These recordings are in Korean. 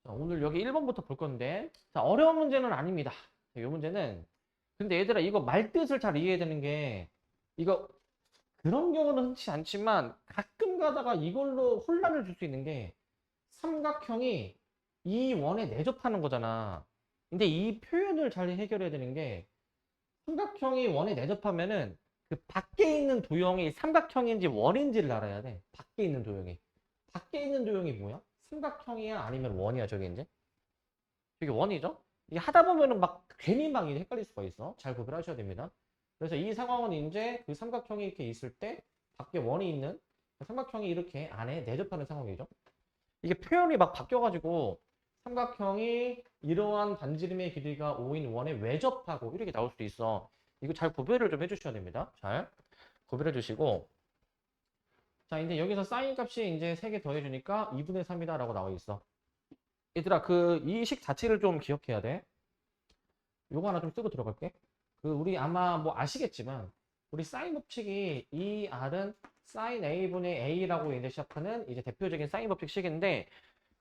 자, 오늘 여기 1번부터 볼 건데, 자, 어려운 문제는 아닙니다. 이 문제는, 근데 얘들아, 이거 말뜻을 잘 이해해야 되는 게, 이거, 그런 경우는 흔치 않지만, 가끔 가다가 이걸로 혼란을 줄 수 있는 게, 삼각형이 이 원에 내접하는 거잖아. 근데 이 표현을 잘 해결해야 되는 게, 삼각형이 원에 내접하면은, 그 밖에 있는 도형이 삼각형인지 원인지를 알아야 돼. 밖에 있는 도형이. 밖에 있는 도형이 뭐야? 삼각형이야? 아니면 원이야, 저게 이제? 이게 원이죠? 이게 하다 보면은 막 괜히 막 이제 헷갈릴 수가 있어. 잘 구별하셔야 됩니다. 그래서 이 상황은 이제 그 삼각형이 이렇게 있을 때 밖에 원이 있는 삼각형이 이렇게 안에 내접하는 상황이죠. 이게 표현이 막 바뀌어가지고 삼각형이 이러한 반지름의 길이가 5인 원에 외접하고 이렇게 나올 수도 있어. 이거 잘 구별을 좀 해주셔야 됩니다. 잘 구별해 주시고. 자, 이제 여기서 사인 값이 이제 3개 더해주니까 2분의 3이다 라고 나와 있어. 얘들아, 이 식 자체를 좀 기억해야 돼. 요거 하나 좀 쓰고 들어갈게. 우리 아마 뭐 아시겠지만, 우리 사인 법칙이 이 R은 사인 A분의 A라고 이제 시작하는 이제 대표적인 사인 법칙 식인데,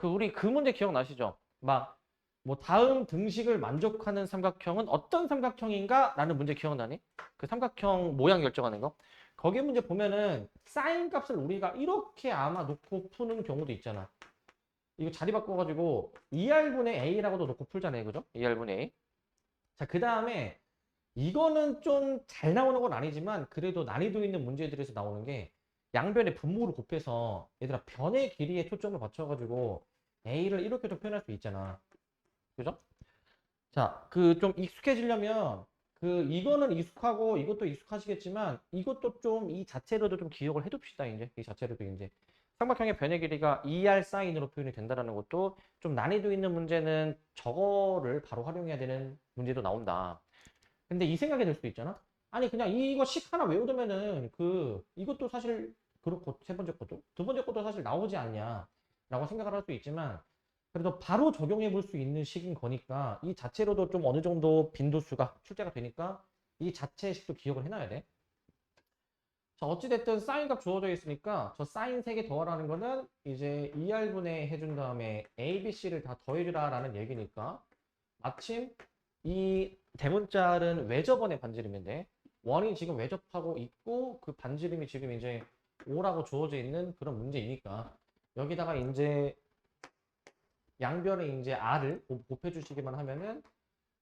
우리 그 문제 기억나시죠? 막, 뭐 다음 등식을 만족하는 삼각형은 어떤 삼각형인가? 라는 문제 기억나니? 그 삼각형 모양 결정하는 거. 거기 문제 보면은 사인 값을 우리가 이렇게 아마 놓고 푸는 경우도 있잖아. 이거 자리 바꿔가지고 2R분의 A라고도 놓고 풀잖아요. 그죠? 2R분의 A. 자, 그 다음에 이거는 좀 잘 나오는 건 아니지만 그래도 난이도 있는 문제들에서 나오는 게 양변의 분모를 곱해서 얘들아 변의 길이에 초점을 맞춰가지고 A를 이렇게도 표현할 수 있잖아. 그죠? 자, 좀 익숙해지려면 이거는 익숙하고 이것도 익숙하시겠지만 이것도 좀 이 자체로도 좀 기억을 해둡시다. 이제 이 자체로도 이제 삼각형의 변의 길이가 2R 사인으로 표현이 된다는 것도 좀 난이도 있는 문제는 저거를 바로 활용해야 되는 문제도 나온다. 근데 이 생각이 들 수도 있잖아. 아니 그냥 이거 식 하나 외우면은 이것도 사실 그렇고 세 번째 것도 두 번째 것도 사실 나오지 않냐라고 생각을 할 수 있지만 그래도 바로 적용해 볼 수 있는 식인 거니까 이 자체로도 좀 어느 정도 빈도수가 출제가 되니까 이 자체 식도 기억을 해놔야 돼. 자, 어찌됐든 사인 값 주어져 있으니까 저 사인 3개 더하라는 거는 이제 2R분의 해준 다음에 A, B, C를 다 더해주라 라는 얘기니까 마침 이 대문자는 외접원의 반지름인데 원이 지금 외접하고 있고 그 반지름이 지금 이제 5라고 주어져 있는 그런 문제이니까 여기다가 이제 양변에 이제 R을 곱해 주시기만 하면은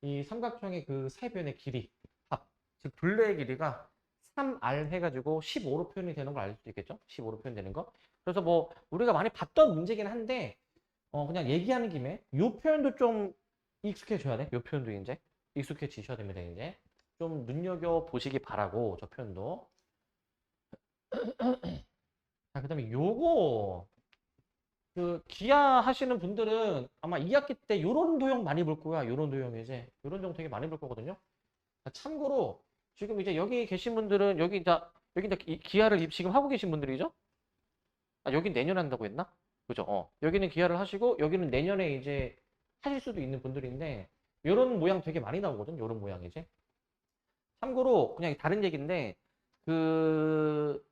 이 삼각형의 그 세 변의 길이 합, 즉 둘레의 길이가 3R 해가지고 15로 표현이 되는 걸 알 수 있겠죠? 15로 표현되는 거. 그래서 뭐 우리가 많이 봤던 문제긴 한데 그냥 얘기하는 김에 이 표현도 좀 익숙해져야 돼. 이 표현도 이제 익숙해지셔야 됩니다. 이제 좀 눈여겨 보시기 바라고 저 표현도. 자, 그다음에 요거 기아 하시는 분들은 아마 2학기 때 요런 도형 많이 볼 거야. 요런 도형 이제 요런 도형 되게 많이 볼 거거든요. 자, 참고로 지금 이제 여기 계신 분들은 여기 이제 기아를 지금 하고 계신 분들이죠. 아, 여긴 내년 한다고 했나? 그죠? 여기는 기아를 하시고 여기는 내년에 이제 하실 수도 있는 분들인데 요런 모양 되게 많이 나오거든. 요런 모양 이제. 참고로 그냥 다른 얘기인데 그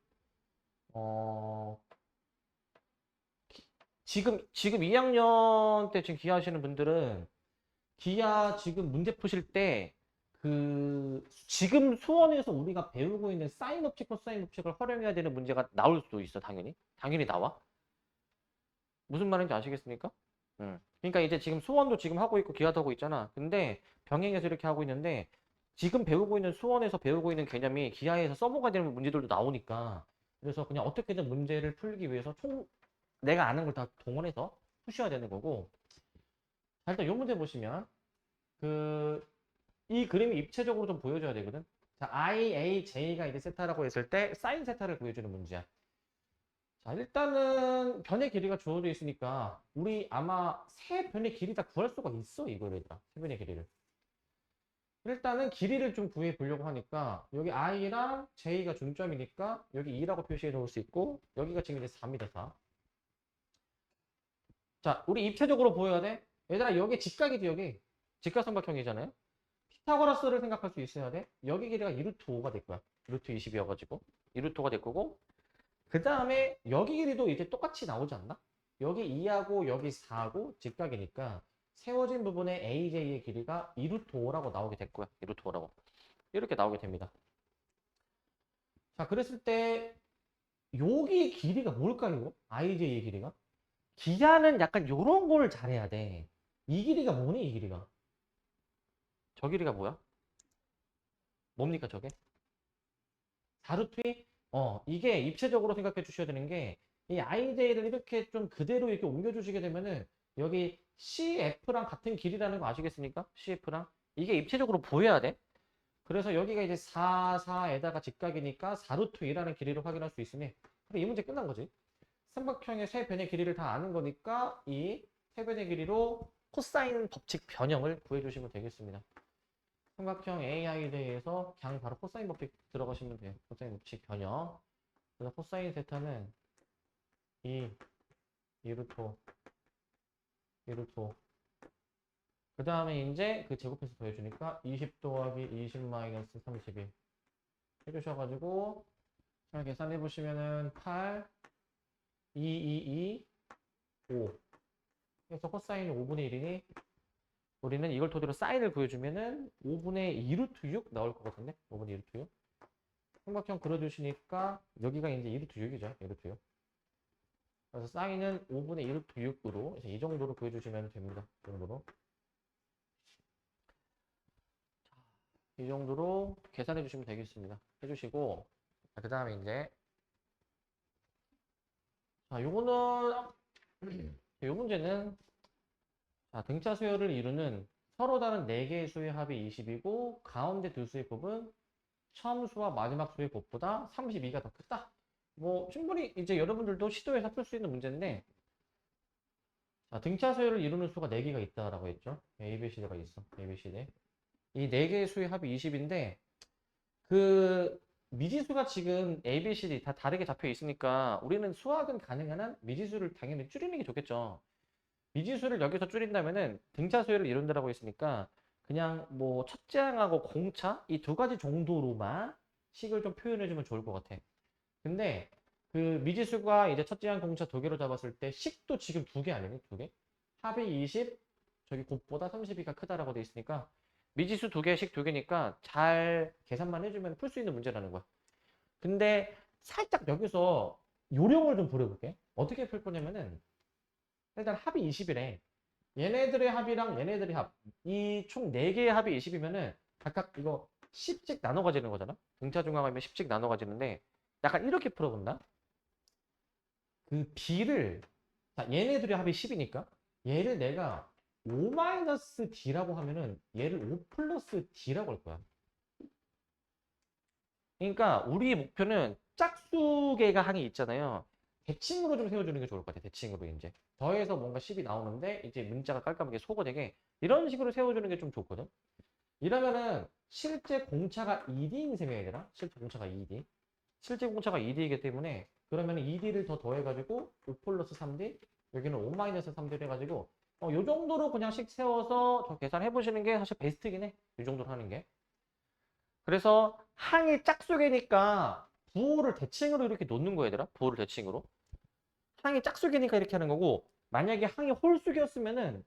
어, 지금 2학년 때 지금 기아 하시는 분들은 기아 지금 문제 푸실 때 지금 수원에서 우리가 배우고 있는 사인 법칙, 코사인 법칙을 활용해야 되는 문제가 나올 수도 있어, 당연히. 당연히 나와. 무슨 말인지 아시겠습니까? 그러니까 이제 지금 수원도 지금 하고 있고 기아도 하고 있잖아. 근데 병행해서 이렇게 하고 있는데 지금 배우고 있는 수원에서 배우고 있는 개념이 기아에서 써먹어야 되는 문제들도 나오니까 그래서 그냥 어떻게든 문제를 풀기 위해서 내가 아는 걸 다 동원해서 푸셔야 되는 거고. 자, 일단 이 문제 보시면 이 그림이 입체적으로 좀 보여줘야 되거든. 자, I, A, J가 이제 세타라고 했을 때 사인 세타를 보여주는 문제야. 자, 일단은 변의 길이가 주어져 있으니까 우리 아마 세 변의 길이 다 구할 수가 있어, 이거를. 세 변의 길이를. 일단은 길이를 좀 구해 보려고 하니까 여기 I랑 J가 중점이니까 여기 2라고 표시해 놓을 수 있고 여기가 지금 이제 4입니다, 4. 자, 우리 입체적으로 보여야 돼. 얘들아, 여기 직각이지, 여기. 직각삼각형이잖아요. 피타고라스를 생각할 수 있어야 돼. 여기 길이가 2루트 5가 될 거야. 루트 20이어가지고. 2루트 5가 될 거고. 그 다음에 여기 길이도 이제 똑같이 나오지 않나? 여기 2하고 여기 4하고 직각이니까 세워진 부분의 AJ의 길이가 2루트 5라고 나오게 됐고요. 2루트 5라고. 이렇게 나오게 됩니다. 자, 그랬을 때 여기 길이가 뭘까요? IJ의 길이가? 기자는 약간 요런 걸 잘해야 돼. 이 길이가 뭐니, 이 길이가? 저 길이가 뭐야? 뭡니까, 저게? 4루트 2? 이게 입체적으로 생각해 주셔야 되는 게, 이 IJ를 이렇게 좀 그대로 이렇게 옮겨주시게 되면은, 여기 CF랑 같은 길이라는 거 아시겠습니까? CF랑. 이게 입체적으로 보여야 돼. 그래서 여기가 이제 4, 4에다가 직각이니까 4루트 2라는 길이를 확인할 수 있으니, 그럼 이 문제 끝난 거지. 삼각형의 세 변의 길이를 다 아는 거니까 이 세 변의 길이로 코사인 법칙 변형을 구해주시면 되겠습니다. 삼각형 AI에 대해서 그냥 바로 코사인 법칙 들어가시면 돼요. 코사인 법칙 변형. 그래서 코사인 세타는 2루트 5, 2루트 5. 그 다음에 이제 그 제곱해서 더해주니까 20 더하기 20 마이너스 31 해주셔가지고 잘 계산해보시면은 8, 2, 2, 2, 5. 그래서 코사인이 5분의 1이니 우리는 이걸 토대로 사인을 구해주면은 5분의 2루트 6 나올 것 같은데? 5분의 2루트 6. 삼각형 그려주시니까 여기가 이제 2루트 6이죠. 2루트 6. 그래서 사인은 5분의 2루트 6으로 이 정도로 구해주시면 됩니다. 이 정도로. 이 정도로 계산해 주시면 되겠습니다. 해주시고 그 다음에 이제 자 요거는 요 문제는 자, 등차 수열을 이루는 서로 다른 4개의 수의 합이 20이고 가운데 두 수의 곱은 처음 수와 마지막 수의 곱보다 32가 더 크다. 뭐 충분히 이제 여러분들도 시도해서 풀 수 있는 문제인데 자, 등차 수열을 이루는 수가 4개가 있다라고 했죠. A, B, C, D가 있어. A, B, C, D. 이 4개의 수의 합이 20인데 그 미지수가 지금 A, B, C, D 다 다르게 잡혀 있으니까 우리는 수학은 가능한 한 미지수를 당연히 줄이는 게 좋겠죠. 미지수를 여기서 줄인다면은 등차 수열을 이룬다라고 했으니까 그냥 뭐 첫째 항하고 공차 이 두 가지 정도로만 식을 좀 표현해주면 좋을 것 같아. 근데 그 미지수가 이제 첫째 항 공차 두 개로 잡았을 때 식도 지금 두 개 아니니? 두 개? 합이 20, 저기 곱보다 32가 크다라고 돼 있으니까 미지수 두 개, 식 두 개니까 잘 계산만 해주면 풀 수 있는 문제라는 거야. 근데 살짝 여기서 요령을 좀 부려볼게. 어떻게 풀 거냐면은 일단 합이 20이래. 얘네들의 합이랑 얘네들의 합. 이 총 4개의 합이 20이면은 각각 이거 10씩 나눠 가지는 거잖아. 등차 중앙하면 10씩 나눠 가지는데 약간 이렇게 풀어본다. 그 B를 자, 얘네들의 합이 10이니까 얘를 내가 5-D라고 하면은 얘를 5 플러스 D라고 할 거야. 그러니까 우리 목표는 짝수계가 항이 있잖아요. 대칭으로 좀 세워주는 게 좋을 것 같아. 대칭으로 이제. 더해서 뭔가 10이 나오는데 이제 문자가 깔끔하게 소거되게 이런 식으로 세워주는 게 좀 좋거든. 이러면은 실제 공차가 2D인 셈이야 얘들아. 실제 공차가 2D. 실제 공차가 2D이기 때문에 그러면 2D를 더 더해가지고 5 플러스 3D 여기는 5 마이너스 3D를 해가지고 요 정도로 그냥 식 세워서 저 계산해보시는 게 사실 베스트긴 해. 이 정도로 하는 게. 그래서 항이 짝수계니까 부호를 대칭으로 이렇게 놓는 거야 얘들아. 부호를 대칭으로. 항이 짝수계니까 이렇게 하는 거고 만약에 항이 홀수기였으면은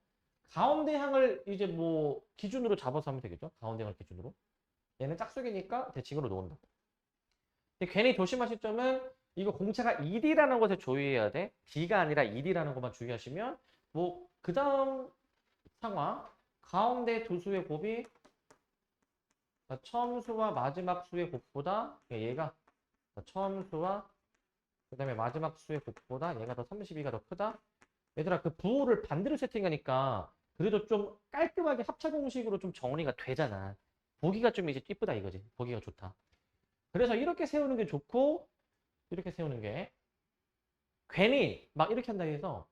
가운데 항을 이제 뭐 기준으로 잡아서 하면 되겠죠. 가운데 항을 기준으로. 얘는 짝수계니까 대칭으로 놓는다. 근데 괜히 조심하실 점은 이거 공차가 2D라는 것에 주의해야 돼. D가 아니라 2D라는 것만 주의하시면 뭐 그 다음 상황 가운데 두 수의 곱이 처음 수와 마지막 수의 곱보다 얘가 처음 수와 그 다음에 마지막 수의 곱보다 얘가 더 32가 더 크다. 얘들아 그 부호를 반대로 세팅하니까 그래도 좀 깔끔하게 합차 공식으로 좀 정리가 되잖아. 보기가 좀 이제 이쁘다 이거지. 보기가 좋다. 그래서 이렇게 세우는 게 좋고 이렇게 세우는 게 괜히 막 이렇게 한다 해서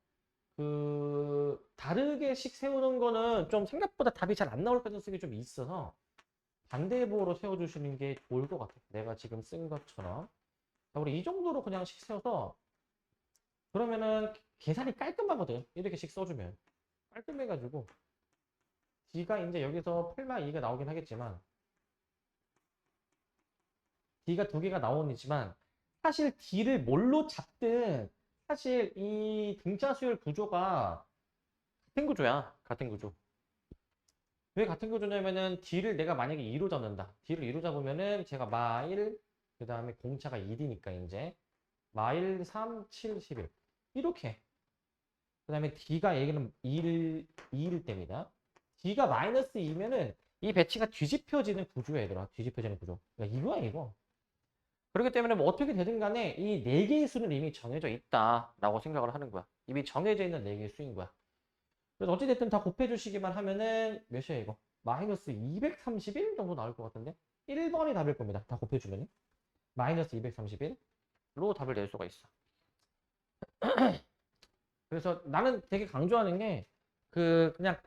그 다르게씩 세우는 거는 좀 생각보다 답이 잘 안 나올 가능성이 좀 있어서 반대부호로 세워주시는 게 좋을 것 같아. 내가 지금 쓴 것처럼. 우리 이 정도로 그냥 식 세워서 그러면은 계산이 깔끔하거든. 이렇게 식 써주면. 깔끔해가지고 D가 이제 여기서 8-2가 나오긴 하겠지만 D가 두 개가 나오니지만 사실 D를 뭘로 잡든 사실 이 등차 수열 구조가 같은 구조야. 같은 구조. 왜 같은 구조냐면은 D를 내가 만약에 2로 잡는다. D를 2로 잡으면은 제가 마일, 그 다음에 공차가 1이니까 이제 마일 3, 7, 11 이렇게. 그 다음에 D가 얘기는 2일 때입니다. D가 마이너스 2면은 이 배치가 뒤집혀지는 구조야, 얘들아. 뒤집혀지는 구조. 그러니까 이거야, 이거. 그렇기 때문에 뭐 어떻게 되든 간에 이 네 개의 수는 이미 정해져 있다라고 생각을 하는 거야. 이미 정해져 있는 네 개의 수인 거야. 그래서 어찌됐든 다 곱해주시기만 하면은 몇이야, 이거? 마이너스 231 정도 나올 것 같은데? 1번이 답일 겁니다. 다 곱해주면. 마이너스 231로 답을 낼 수가 있어. 그래서 나는 되게 강조하는 게 그냥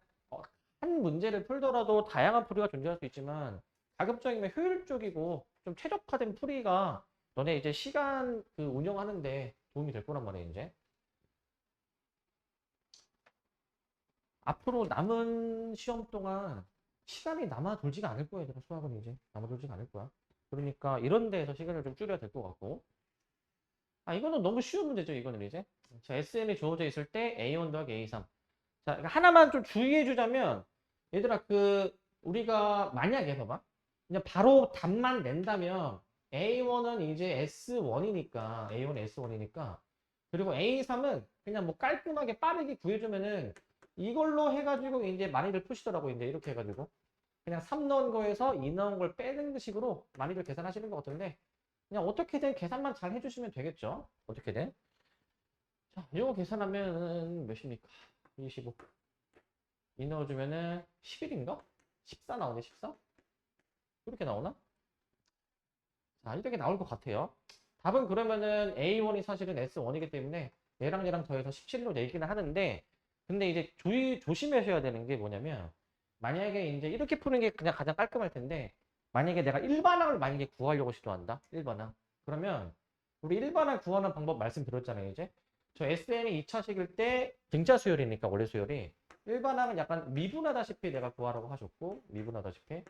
한 문제를 풀더라도 다양한 풀이가 존재할 수 있지만 가급적이면 효율적이고 좀 최적화된 풀이가 너네 이제 시간 그 운영하는데 도움이 될 거란 말이야 이제. 앞으로 남은 시험 동안 시간이 남아 돌지가 않을 거야 얘들아. 수학은 이제 남아 돌지가 않을 거야. 그러니까 이런 데에서 시간을 좀 줄여야 될 것 같고. 아 이거는 너무 쉬운 문제죠 이거는 이제. 자, SN이 주어져 있을 때 A1 더하기 A3. 자, 그러니까 하나만 좀 주의해 주자면, 얘들아, 우리가 만약에 봐봐. 그냥 바로 답만 낸다면, A1은 이제 S1이니까, A1 S1이니까, 그리고 A3은 그냥 뭐 깔끔하게 빠르게 구해주면은, 이걸로 해가지고 이제 많이들 푸시더라고, 이제 이렇게 해가지고. 그냥 3 넣은 거에서 2 넣은 걸 빼는 식으로 많이들 계산하시는 것 같은데, 그냥 어떻게든 계산만 잘 해주시면 되겠죠? 어떻게든. 자, 이거 계산하면 몇입니까? 25. 이 넣어주면은 11인가? 14 나오네, 14? 이렇게 나오나? 자, 이렇게 나올 것 같아요. 답은 그러면은 A1이 사실은 S1이기 때문에 얘랑 더해서 17로 내기는 하는데, 근데 이제 조심하셔야 되는 게 뭐냐면, 만약에 이제 이렇게 푸는 게 그냥 가장 깔끔할 텐데, 만약에 내가 일반항을 만약에 구하려고 시도한다? 일반항. 그러면, 우리 일반항 구하는 방법 말씀드렸잖아요, 이제. 저 SN이 2차식일 때 등차 수열이니까, 원래 수열이. 일반항은 약간 미분하다시피 내가 구하라고 하셨고, 미분하다시피.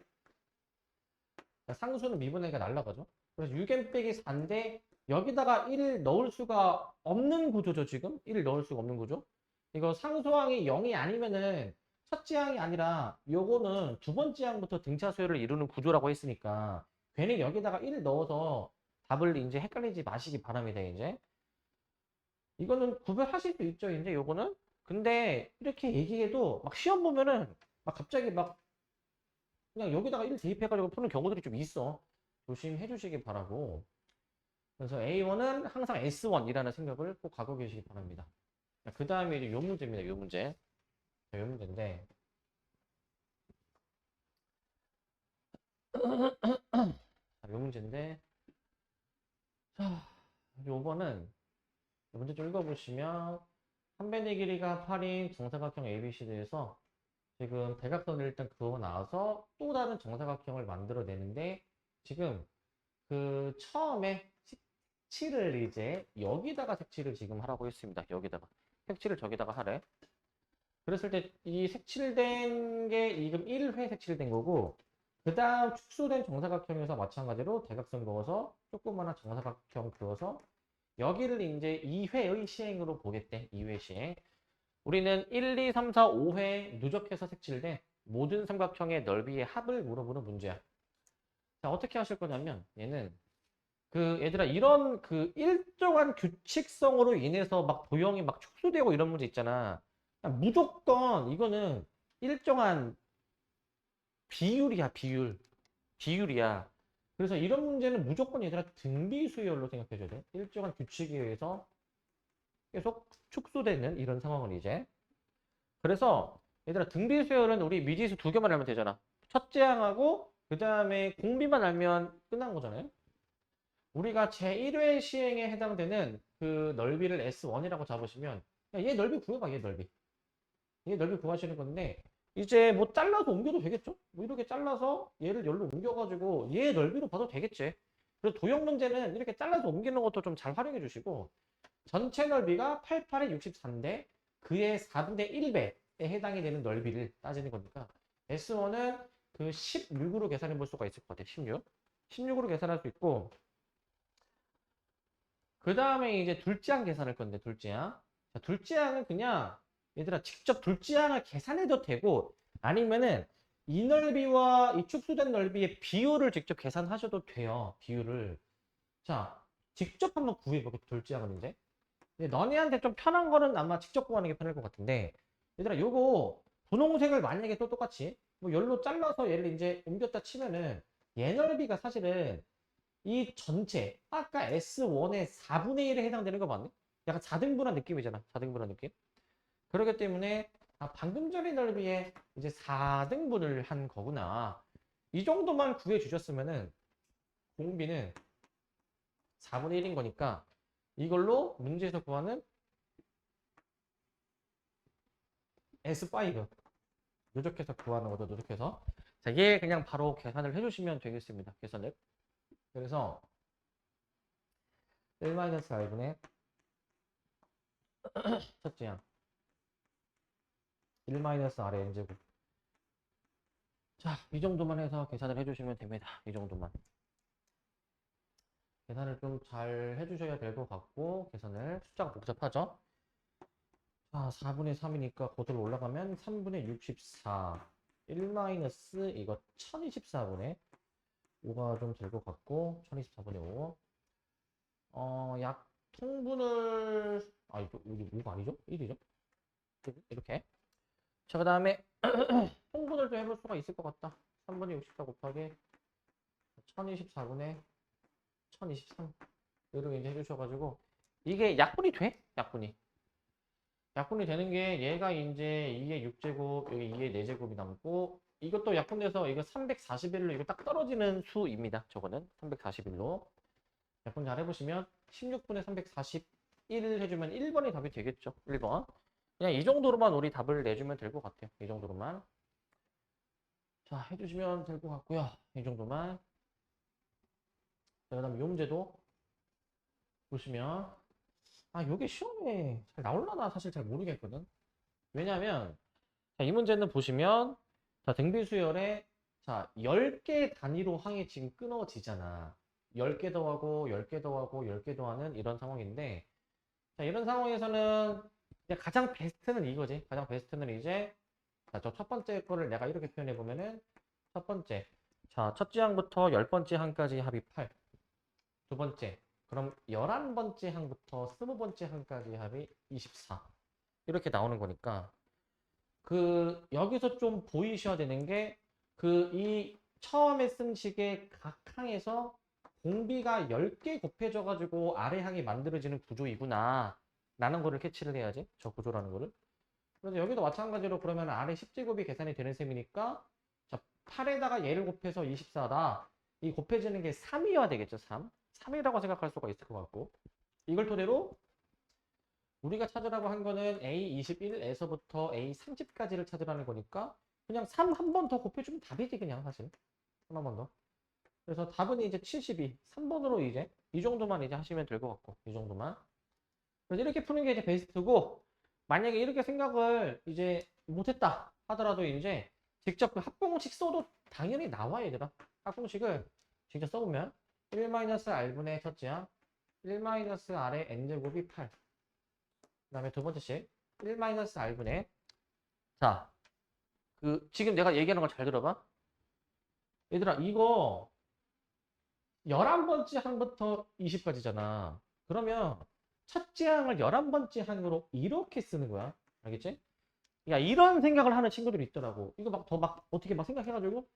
상수는 미분하니까 날라가죠. 그래서 6n 빼기 4인데 여기다가 1을 넣을 수가 없는 구조죠, 지금? 1을 넣을 수가 없는 구조. 이거 상수항이 0이 아니면은 첫째 항이 아니라 요거는 두 번째 항부터 등차 수열을 이루는 구조라고 했으니까 괜히 여기다가 1을 넣어서 답을 이제 헷갈리지 마시기 바랍니다, 이제. 이거는 구별하실 수 있죠, 이제 요거는. 근데 이렇게 얘기해도 막 시험 보면은 막 갑자기 막 그냥 여기다가 1 대입해가지고 푸는 경우들이 좀 있어. 조심해 주시기 바라고. 그래서 A1은 항상 S1이라는 생각을 꼭 갖고 계시기 바랍니다. 그 다음에 이제 요 문제입니다. 요 문제. 자, 요 문제인데. 자, 요 문제인데. 자, 요거는 문제 좀 읽어보시면 한 변의 길이가 8인 정사각형 ABCD에서 지금 대각선을 일단 그어 나와서 또 다른 정사각형을 만들어내는데 지금 처음에 색칠을 이제 여기다가 색칠을 지금 하라고 했습니다. 여기다가 색칠을 저기다가 하래. 그랬을 때 이 색칠된 게 지금 1회 색칠된 거고 그 다음 축소된 정사각형에서 마찬가지로 대각선 그어서 조그마한 정사각형 그어서 여기를 이제 2회의 시행으로 보겠대. 2회 시행. 우리는 1, 2, 3, 4, 5회 누적해서 색칠된 모든 삼각형의 넓이의 합을 물어보는 문제야. 자, 어떻게 하실 거냐면 얘는 얘들아, 이런 일정한 규칙성으로 인해서 막 도형이 막 축소되고 이런 문제 있잖아. 그냥 무조건 이거는 일정한 비율이야, 비율. 비율이야. 그래서 이런 문제는 무조건 얘들아 등비수열로 생각해줘야 돼. 일정한 규칙에 의해서 계속 축소되는 이런 상황을 이제. 그래서 얘들아 등비수열은 우리 미지수 두 개만 알면 되잖아. 첫째 항하고 그 다음에 공비만 알면 끝난 거잖아요. 우리가 제1회 시행에 해당되는 그 넓이를 S1이라고 잡으시면 얘 넓이 구해봐 얘 넓이 얘 넓이 구하시는 건데 이제 뭐 잘라서 옮겨도 되겠죠? 뭐 이렇게 잘라서 얘를 열로 옮겨가지고 얘 넓이로 봐도 되겠지. 그래서 도형 문제는 이렇게 잘라서 옮기는 것도 좀 잘 활용해 주시고 전체 넓이가 88에 64인데 그의 4분의 1배에 해당이 되는 넓이를 따지는 거니까 S1은 그 16으로 계산해 볼 수가 있을 것 같아요. 16으로 계산할 수 있고 그 다음에 이제 둘째 항 계산할 건데, 둘째 항. 자, 둘째 항은 그냥, 얘들아, 직접 둘째 항을 계산해도 되고, 아니면은, 이 넓이와 이 축소된 넓이의 비율을 직접 계산하셔도 돼요. 비율을. 자, 직접 한번 구해보게, 둘째 항은 이제. 근데 너네한테 좀 편한 거는 아마 직접 구하는 게 편할 것 같은데, 얘들아, 요거, 분홍색을 만약에 또 똑같이, 뭐, 열로 잘라서 얘를 이제 옮겼다 치면은, 얘 넓이가 사실은 이 전체 아까 S1의 4분의 1에 해당되는 거 맞네? 약간 4등분한 느낌이잖아. 4등분한 느낌. 그렇기 때문에 방금 전의 넓이에 이제 4등분을 한 거구나. 이 정도만 구해 주셨으면은 공비는 4분의 1인 거니까 이걸로 문제에서 구하는 S5 누적해서 구하는 거죠. 누적해서. 자, 얘 그냥 바로 계산을 해주시면 되겠습니다. 계산을. 그래서 1-r분의 첫째 항 1-r의 n제곱. 자, 이 정도만 해서 계산을 해주시면 됩니다. 이 정도만. 계산을 좀 잘 해주셔야 될 것 같고, 계산을, 숫자가 복잡하죠? 자, 4분의 3이니까 그대로 올라가면 3분의 64. 1 마이너스 이거 1024분의 5가 좀 될 것 같고, 1024분의 5. 약 통분을, 이거 5가 아니죠? 1이죠? 이렇게. 자, 그 다음에 통분을 좀 해볼 수가 있을 것 같다. 3분의 64 곱하기 1024분의 1023 이렇게 이제 해주셔가지고 이게 약분이 돼? 약분이 되는 게 얘가 이제 2의 6제곱 여기 2의 4제곱이 남고 이것도 약분돼서 이거 341로 이거 딱 떨어지는 수입니다. 저거는 341로 약분 잘 해보시면 16분의 341 해주면 1번이 답이 되겠죠. 1번 그냥 이 정도로만 우리 답을 내주면 될 것 같아요. 이 정도로만 자 해주시면 될 것 같고요. 이 정도만 자, 그 다음 요 문제도 보시면 요게 시험에 잘 나올라나 사실 잘 모르겠거든. 왜냐면 자, 이 문제는 보시면 자, 등비수열에 자, 10개 단위로 항이 지금 끊어지잖아. 10개 더하고 10개 더하고 10개 더하는 이런 상황인데 자, 이런 상황에서는 이제 가장 베스트는 이거지. 가장 베스트는 이제 자, 저 첫 번째 거를 내가 이렇게 표현해 보면은 첫 번째 자, 첫째 항부터 10번째 항까지 합이 8. 두 번째 그럼 11번째 항부터 20번째 항까지 합이 24. 이렇게 나오는 거니까 그 여기서 좀 보이셔야 되는 게 그 이 처음에 쓴 식의 각 항에서 공비가 10개 곱해져 가지고 아래 항이 만들어지는 구조이구나 라는 거를 캐치를 해야지. 저 구조라는 거를. 그래서 여기도 마찬가지로 그러면 아래 10제곱이 계산이 되는 셈이니까 자 8에다가 얘를 곱해서 24다. 이 곱해지는 게 3이어야 되겠죠. 3. 3이라고 생각할 수가 있을 것 같고 이걸 토대로 우리가 찾으라고 한 거는 A21에서부터 A30까지를 찾으라는 거니까 그냥 3 한 번 더 곱해주면 답이지 그냥 사실 3 한 번 더. 그래서 답은 이제 72, 3번으로 이제 이 정도만 이제 하시면 될 것 같고 이 정도만. 그래서 이렇게 푸는 게 이제 베스트고 만약에 이렇게 생각을 이제 못했다 하더라도 이제 직접 그 합공식 써도 당연히 나와 얘들아. 합공식을 직접 써보면 1-r분의 첫째 항 1-r의 n제곱이 8. 그 다음에 두 번째 식 1-r분의 자, 그 지금 내가 얘기하는 걸 잘 들어봐. 얘들아 이거 11번째 항부터 20까지잖아. 그러면 첫째 항을 11번째 항으로 이렇게 쓰는 거야. 알겠지? 야, 이런 생각을 하는 친구들이 있더라고. 이거 막 더 막 어떻게 막 생각해가지고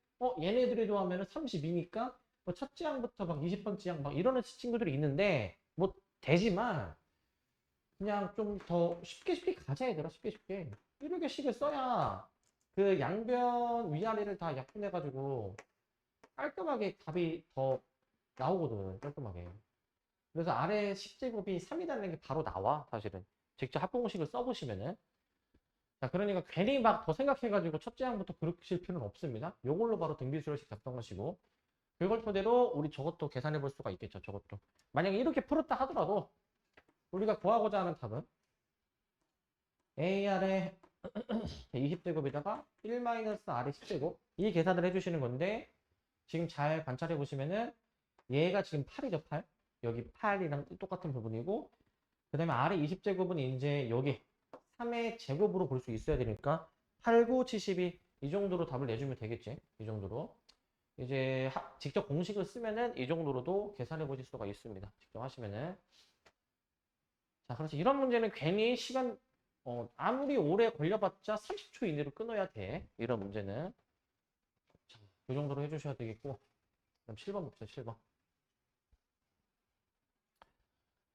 얘네들이 좋아하면 32니까 뭐 첫째 항부터 막 20번째 항 막 이러는 친구들이 있는데 뭐 되지만 그냥 좀 더 쉽게 가자 얘들아. 쉽게 이렇게 식을 써야 그 양변 위아래를 다 약분해가지고 깔끔하게 답이 더 나오거든. 깔끔하게. 그래서 아래 10제곱이 3이라는 게 바로 나와 사실은. 직접 합공식을 써보시면은 자 그러니까 괜히 막 더 생각해가지고 첫째 항부터 그러실 필요는 없습니다. 요걸로 바로 등비수열식 작성하시고 그걸 토대로 우리 저것도 계산해 볼 수가 있겠죠. 저것도 만약에 이렇게 풀었다 하더라도 우리가 구하고자 하는 답은 AR의 20제곱에다가 1-R의 10제곱 이 계산을 해주시는 건데 지금 잘 관찰해 보시면은 얘가 지금 8이죠. 8 여기 8이랑 똑같은 부분이고, 그 다음에 아래 20제곱은 이제 여기 3의 제곱으로 볼 수 있어야 되니까 8, 9, 72 이 정도로 답을 내주면 되겠지. 이 정도로. 이제 직접 공식을 쓰면은 이 정도로도 계산해 보실 수가 있습니다. 직접 하시면은. 자, 그래서 이런 문제는 괜히 시간, 아무리 오래 걸려봤자 30초 이내로 끊어야 돼. 이런 문제는. 자, 이 정도로 해주셔야 되겠고. 그럼 7번 봅시다, 7번.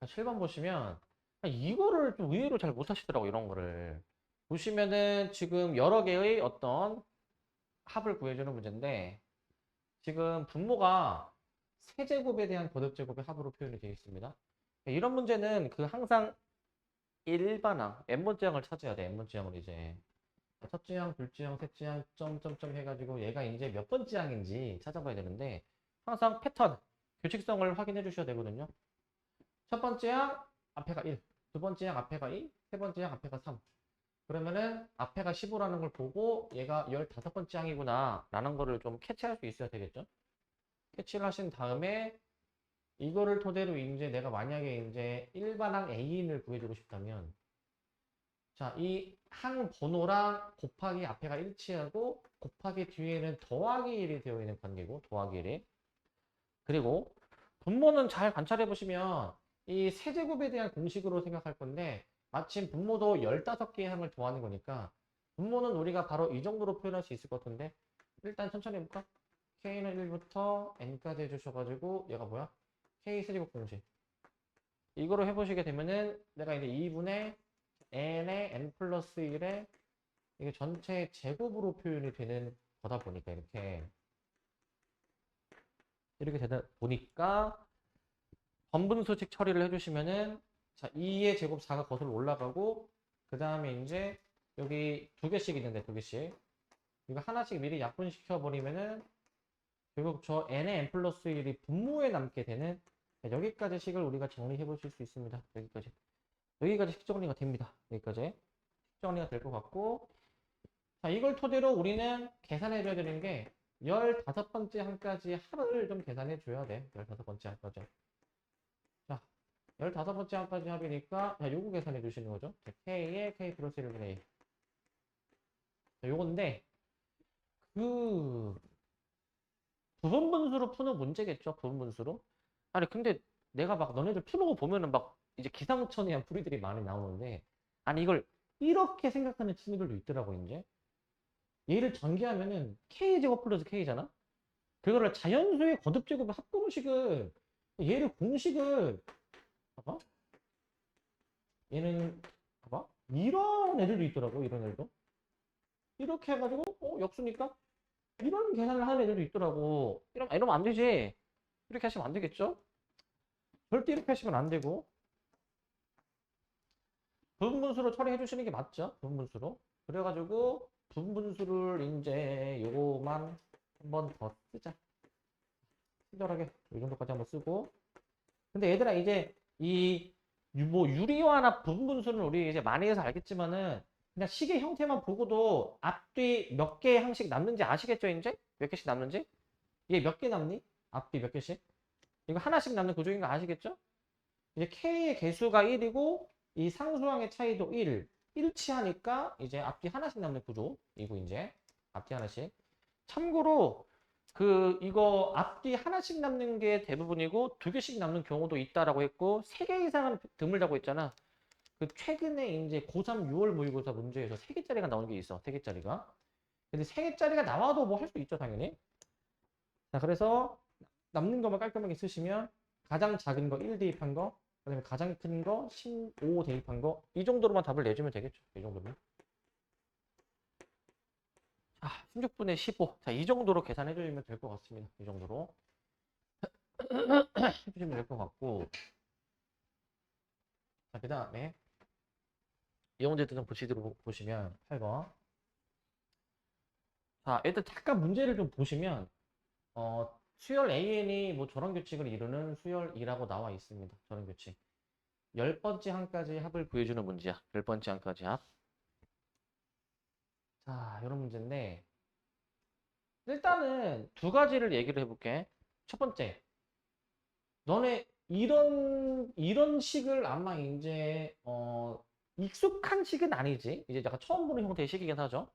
7번 보시면, 이거를 좀 의외로 잘 못하시더라고, 이런 거를. 보시면은 지금 여러 개의 어떤 합을 구해주는 문제인데, 지금 분모가 세제곱에 대한 거듭제곱의 합으로 표현이 되어 있습니다. 이런 문제는 그 항상 일반항, n번째 항을 찾아야 돼. n번째 항을 이제 첫째 항, 둘째 항, 셋째 항, 점점점 해가지고 얘가 이제 몇 번째 항인지 찾아봐야 되는데 항상 패턴, 규칙성을 확인해 주셔야 되거든요. 첫 번째 항 앞에가 1, 두 번째 항 앞에가 2, 세 번째 항 앞에가 3. 그러면은 앞에가 15라는 걸 보고 얘가 15번째 항이구나 라는 거를 좀 캐치할 수 있어야 되겠죠. 캐치를 하신 다음에 이거를 토대로 이제 내가 만약에 이제 일반항 A인을 구해주고 싶다면 자, 이 항 번호랑 곱하기 앞에가 일치하고 곱하기 뒤에는 더하기 1이 되어 있는 관계고 더하기 1이 그리고 분모는 잘 관찰해 보시면 이 세제곱에 대한 공식으로 생각할 건데 마침 분모도 15개의 항을 더하는 거니까 분모는 우리가 바로 이 정도로 표현할 수 있을 것 같은데 일단 천천히 해볼까? K는 1부터 N까지 해주셔가지고 얘가 뭐야? K 세제곱 공식 이거로 해보시게 되면은 내가 이제 2분의 N의 N 플러스 1에 이게 전체 제곱으로 표현이 되는 거다 보니까 이렇게 되다 보니까 번분수식 처리를 해주시면은 자 2의 제곱 4가 거슬러 올라가고 그 다음에 이제 여기 두 개씩 있는데 두 개씩 이거 하나씩 미리 약분시켜 버리면은 결국 저 n의 n 플러스 1이 분모에 남게 되는 여기까지 식을 우리가 정리해 보실 수 있습니다. 여기까지 식 정리가 됩니다. 여기까지 식 정리가 될 것 같고 자 이걸 토대로 우리는 계산해 줘야 되는 게 15번째 항까지 합을 좀 계산해 줘야 돼. 15번째 항까지. 자 15번째 항까지 합이니까 자 요거 계산해 주시는 거죠. 자, K에 K 플러스 1분의 1 자, 요건데 그 부분분수로 푸는 문제겠죠. 부분분수로. 아니 근데 내가 막 너네들 푸는 거 보면은 막 이제 기상천외한 풀이들이 많이 나오는데 아니 이걸 이렇게 생각하는 친구들도 있더라고 이제. 얘를 전개하면은 K제곱 플러스 K잖아? 그거를 자연수의 거듭제곱의 합공식을 얘를 공식을 봐봐. 얘는 봐봐. 이런 애들도 있더라고 이런 애들도. 이렇게 해가지고 역수니까 이런 계산을 하는 애들도 있더라고. 이러면 안 되지. 이렇게 하시면 안 되겠죠? 절대 이렇게 하시면 안 되고 부분분수로 처리해 주시는 게 맞죠? 부분분수로. 그래가지고 부분분수를 이제 요거만 한번 더 쓰자. 친절하게 이 정도까지 한번 쓰고. 근데 얘들아 이제 이 뭐 유리화나 부분분수는 우리 이제 많이 해서 알겠지만은 그냥 식의 형태만 보고도 앞뒤 몇 개의 항씩 남는지 아시겠죠 이제? 몇 개씩 남는지? 이게 몇 개 남니? 앞뒤 몇 개씩? 이거 하나씩 남는 구조인 거 아시겠죠? 이제 K의 개수가 1이고 이 상수항의 차이도 1. 일치하니까 이제 앞뒤 하나씩 남는 구조이고 이제 앞뒤 하나씩. 참고로 이거 앞뒤 하나씩 남는 게 대부분이고 두 개씩 남는 경우도 있다라고 했고 세 개 이상은 드물다고 했잖아. 그 최근에 이제 고3 6월 모의고사 문제에서 세 개짜리가 나오는 게 있어. 세 개짜리가. 근데 세 개짜리가 나와도 뭐 할 수 있죠, 당연히. 자, 그래서 남는 것만 깔끔하게 쓰시면 가장 작은 거 1 대입한 거, 그다음에 가장 큰 거 15 대입한 거, 이 정도로만 답을 내주면 되겠죠. 이 정도면. 자, 16분의 15. 자, 이 정도로 계산해 주시면 될 것 같습니다. 이 정도로 해주시면 될 것 같고. 자, 그 다음에 이 문제도 좀 보시면 8번. 자, 일단 잠깐 문제를 좀 보시면 수열 AN이 뭐 저런 규칙을 이루는 수열이라고 나와 있습니다. 저런 규칙. 10번째 항까지 합을 구해주는 문제야. 10번째 항까지 합. 자, 이런 문제인데 일단은 두 가지를 얘기를 해볼게. 첫 번째, 너네 이런 식을 아마 이제 익숙한 식은 아니지. 이제 약간 처음 보는 형태의 식이긴 하죠.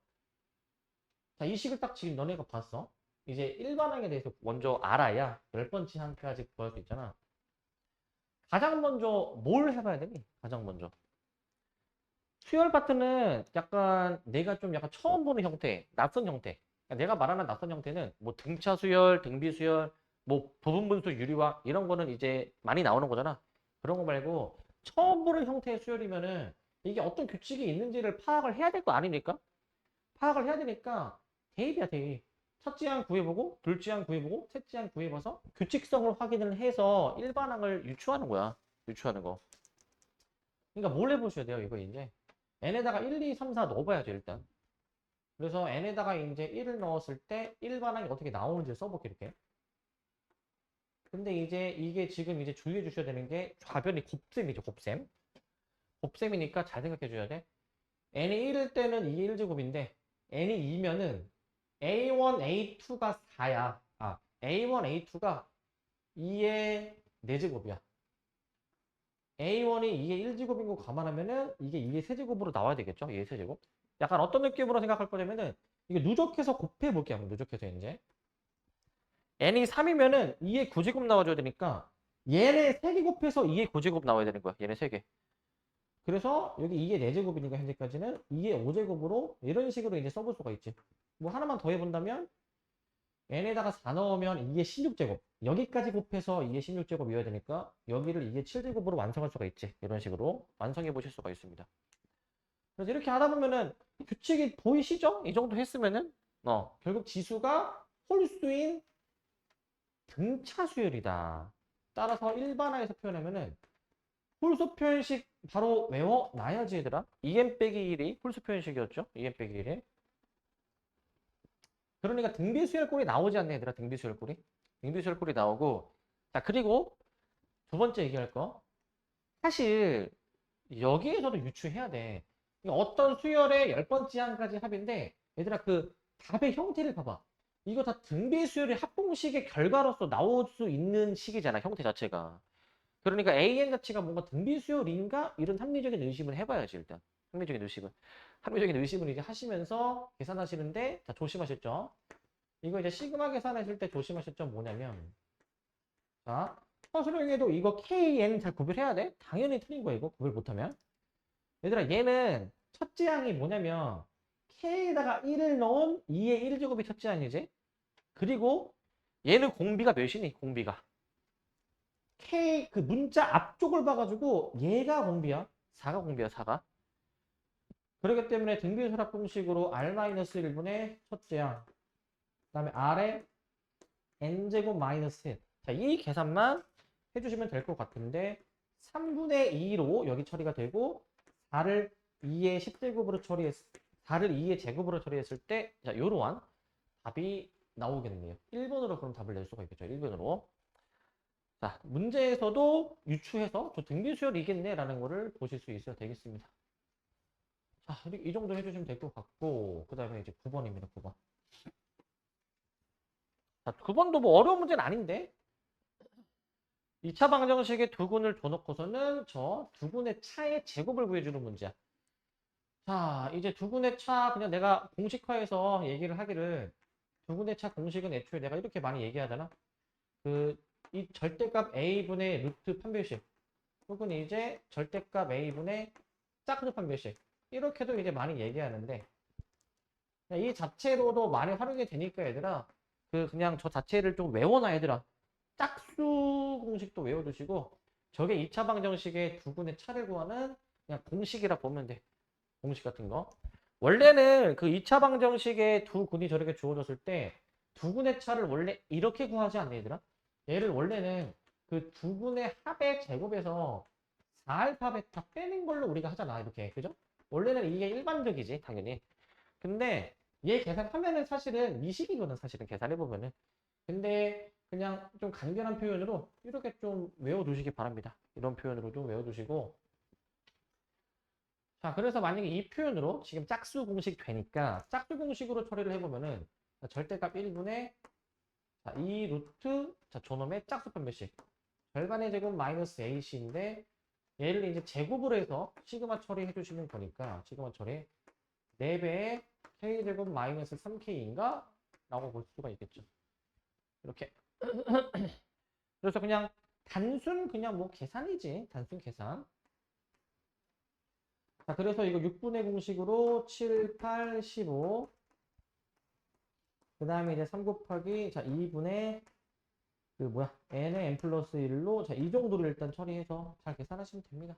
자, 이 식을 딱 지금 너네가 봤어. 이제 일반항에 대해서 먼저 알아야 10번째 항까지 구할 수 있잖아. 가장 먼저 뭘 해봐야 되니? 가장 먼저. 수열 파트는 약간 내가 좀 약간 처음 보는 형태, 낯선 형태. 그러니까 내가 말하는 낯선 형태는 뭐 등차 수열, 등비 수열, 뭐 부분 분수 유리화 이런 거는 이제 많이 나오는 거잖아. 그런 거 말고 처음 보는 형태의 수열이면은 이게 어떤 규칙이 있는지를 파악을 해야 될 거 아닙니까? 파악을 해야 되니까 대입이야, 대입. 첫째 항 구해보고, 둘째 항 구해보고, 셋째 항 구해봐서 규칙성을 확인을 해서 일반항을 유추하는 거야. 유추하는 거. 그러니까 뭘 해보셔야 돼요, 이거 이제. n에다가 1, 2, 3, 4 넣어봐야죠, 일단. 그래서 n에다가 이제 1을 넣었을 때 일반항이 어떻게 나오는지 써볼게, 이렇게. 근데 이제 이게 지금 이제 주의해 주셔야 되는 게 좌변이 곱셈이죠, 곱셈. 곱셈이니까 잘 생각해 줘야 돼. n이 1일 때는 이게 1제곱인데 n이 2면은 a1, a2가 4야. 아, a1, a2가 2의 4제곱이야. a1이 2의 1제곱인 거 감안하면은 이게 2의 세제곱으로 나와야 되겠죠? 2의 세제곱. 약간 어떤 느낌으로 생각할 거냐면은 이게 누적해서 곱해 볼게요. 누적해서 이제. n이 3이면은 2의 9제곱 나와줘야 되니까 얘네 3개 곱해서 2의 9제곱 나와야 되는 거야. 얘네 3개. 그래서 여기 2의 4제곱이니까 현재까지는 2의 5제곱으로 이런 식으로 이제 써볼 수가 있지. 뭐 하나만 더 해본다면 n에다가 4 넣으면 2의 16제곱. 여기까지 곱해서 2의 16제곱이어야 되니까 여기를 2의 7제곱으로 완성할 수가 있지. 이런 식으로 완성해 보실 수가 있습니다. 그래서 이렇게 하다 보면은 규칙이 보이시죠? 이 정도 했으면은 결국 지수가 홀수인 등차 수열이다. 따라서 일반화해서 표현하면은 홀수 표현식 바로 외워놔야지 얘들아. 2n 빼기 1이 홀수 표현식이었죠. 2n 빼기 1이. 그러니까 등비수열꼴이 나오지 않네 얘들아. 등비수열꼴이. 등비수열꼴이 나오고 자 그리고 두 번째 얘기할 거. 사실 여기에서도 유추해야 돼. 어떤 수열의 10번째 항까지 합인데 얘들아 그 답의 형태를 봐봐. 이거 다 등비수열의 합공식의 결과로서 나올 수 있는 식이잖아. 형태 자체가. 그러니까 AN 자체가 뭔가 등비수열인가? 이런 합리적인 의심을 해봐야지 일단. 합리적인 의심은. 합리적인 의심을 이제 하시면서 계산하시는데 자 조심하실 점. 이거 이제 시그마 계산하실 때 조심하실 점 뭐냐면 자 서술형에도 이거 KN 잘 구별해야 돼? 당연히 틀린 거야 이거 구별 못하면. 얘들아 얘는 첫째 항이 뭐냐면 K에다가 1을 넣은 2의 1제곱이 첫째 항이지. 그리고 얘는 공비가 몇이니? 공비가. K 그 문자 앞쪽을 봐가지고 얘가 공비야. 4가 공비야 4가. 그렇기 때문에 등비수락 공식으로 R-1분의 첫째 항 그 다음에 R의 N제곱 마이너스 1. 자, 이 계산만 해주시면 될 것 같은데 3분의 2로 여기 처리가 되고 4를 2의 10제곱으로 처리했 4를 2의 제곱으로 처리했을 때 자, 요러한 답이 나오겠네요. 1번으로 그럼 답을 낼 수가 있겠죠. 1번으로. 자, 문제에서도 유추해서 저 등비수열이겠네 라는 거를 보실 수 있어야 되겠습니다. 자, 이 정도 해주시면 될 것 같고 그 다음에 이제 9번입니다. 9번. 자, 9번도 뭐 어려운 문제는 아닌데 2차 방정식의 두근을 줘놓고서는 저 두근의 차의 제곱을 구해주는 문제야. 자, 이제 두근의 차 그냥 내가 공식화해서 얘기를 하기를 두근의 차 공식은 애초에 내가 이렇게 많이 얘기하잖아. 이 절대값 a분의 루트 판별식 혹은 이제 절대값 a분의 짝수 판별식 이렇게도 이제 많이 얘기하는데 이 자체로도 많이 활용이 되니까 얘들아 그냥 저 자체를 좀 외워놔 얘들아. 짝수 공식도 외워두시고 저게 2차 방정식의 두근의 차를 구하는 그냥 공식이라 보면 돼. 공식 같은 거. 원래는 그 2차 방정식의 두 근이 저렇게 주어졌을 때 두 근의 차를 원래 이렇게 구하지 않나 얘들아? 얘를 원래는 그 두 근의 합의 제곱에서 4알파 베타 빼는 걸로 우리가 하잖아 이렇게 그죠? 원래는 이게 일반적이지 당연히. 근데 얘 계산하면은 사실은 미식이거든 사실은 계산해보면은. 근데 그냥 좀 간결한 표현으로 이렇게 좀 외워두시기 바랍니다. 이런 표현으로 좀 외워두시고 자 그래서 만약에 이 표현으로 지금 짝수 공식 되니까 짝수 공식으로 처리를 해보면은 절대값 1분의 자, 2 루트 자 저놈의 짝수 판별식 절반의 제곱 마이너스 AC인데 얘를 이제 제곱을 해서 시그마 처리해 주시는 거니까 시그마 처리 4배의 K제곱 마이너스 3K인가? 라고 볼 수가 있겠죠. 이렇게. 그래서 그냥 단순 그냥 뭐 계산이지. 단순 계산. 자, 그래서 이거 6분의 공식으로 7, 8, 15. 그 다음에 이제 3 곱하기, 자, 2분의, 그 뭐야, n의 n 플러스 1로, 자, 이 정도를 일단 처리해서 잘 계산하시면 됩니다.